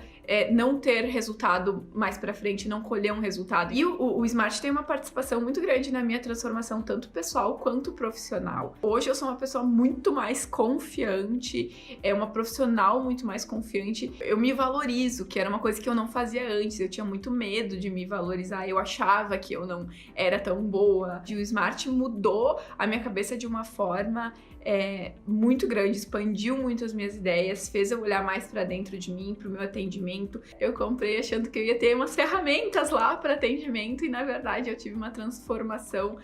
não ter resultado mais pra frente, não colher um resultado. E o Smart tem uma participação muito grande na minha transformação, tanto pessoal quanto profissional. Hoje eu sou uma pessoa muito mais confiante, uma profissional muito mais confiante. Eu me valorizo, que era uma coisa que eu não fazia antes. Eu tinha muito medo de me valorizar, eu achava que eu não era tão boa. E o Smart mudou a minha cabeça de uma forma muito grande, expandiu muito as minhas ideias, fez eu olhar mais pra dentro de mim, pro meu atendimento. Eu comprei achando que eu ia ter umas ferramentas lá para atendimento e na verdade eu tive uma transformação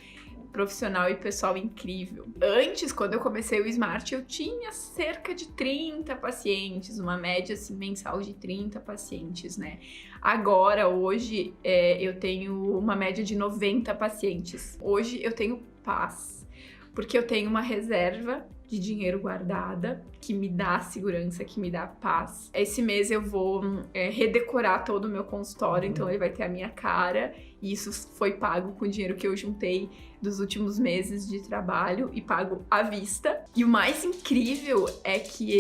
profissional e pessoal incrível. Antes, quando eu comecei o Smart, eu tinha cerca de 30 pacientes, uma média assim, mensal de 30 pacientes, né? Agora, hoje, eu tenho uma média de 90 pacientes. Hoje eu tenho paz, porque eu tenho uma reserva de dinheiro guardada, que me dá segurança, que me dá paz. Esse mês eu vou redecorar todo o meu consultório, então ele vai ter a minha cara, e isso foi pago com o dinheiro que eu juntei dos últimos meses de trabalho e pago à vista. E o mais incrível é que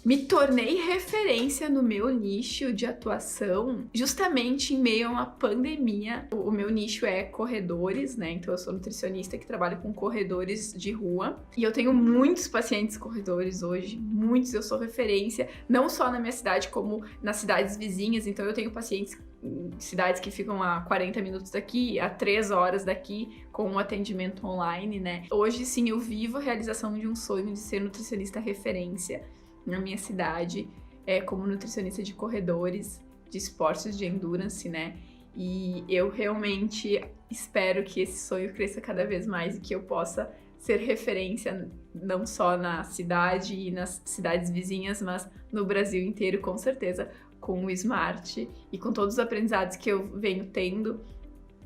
Me tornei referência no meu nicho de atuação justamente em meio a uma pandemia. O meu nicho é corredores, né? Então eu sou nutricionista que trabalha com corredores de rua. E eu tenho muitos pacientes corredores hoje, muitos. Eu sou referência, não só na minha cidade, como nas cidades vizinhas. Então eu tenho pacientes em cidades que ficam a 40 minutos daqui, a 3 horas daqui, com um atendimento online, né? Hoje sim eu vivo a realização de um sonho de ser nutricionista referência na minha cidade, como nutricionista de corredores, de esportes de endurance, né? E eu realmente espero que esse sonho cresça cada vez mais e que eu possa ser referência não só na cidade e nas cidades vizinhas, mas no Brasil inteiro, com certeza, com o Smart e com todos os aprendizados que eu venho tendo,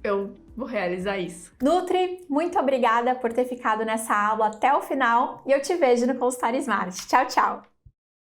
eu vou realizar isso. Nutri, muito obrigada por ter ficado nessa aula até o final e eu te vejo no consultório Smart. Tchau, tchau!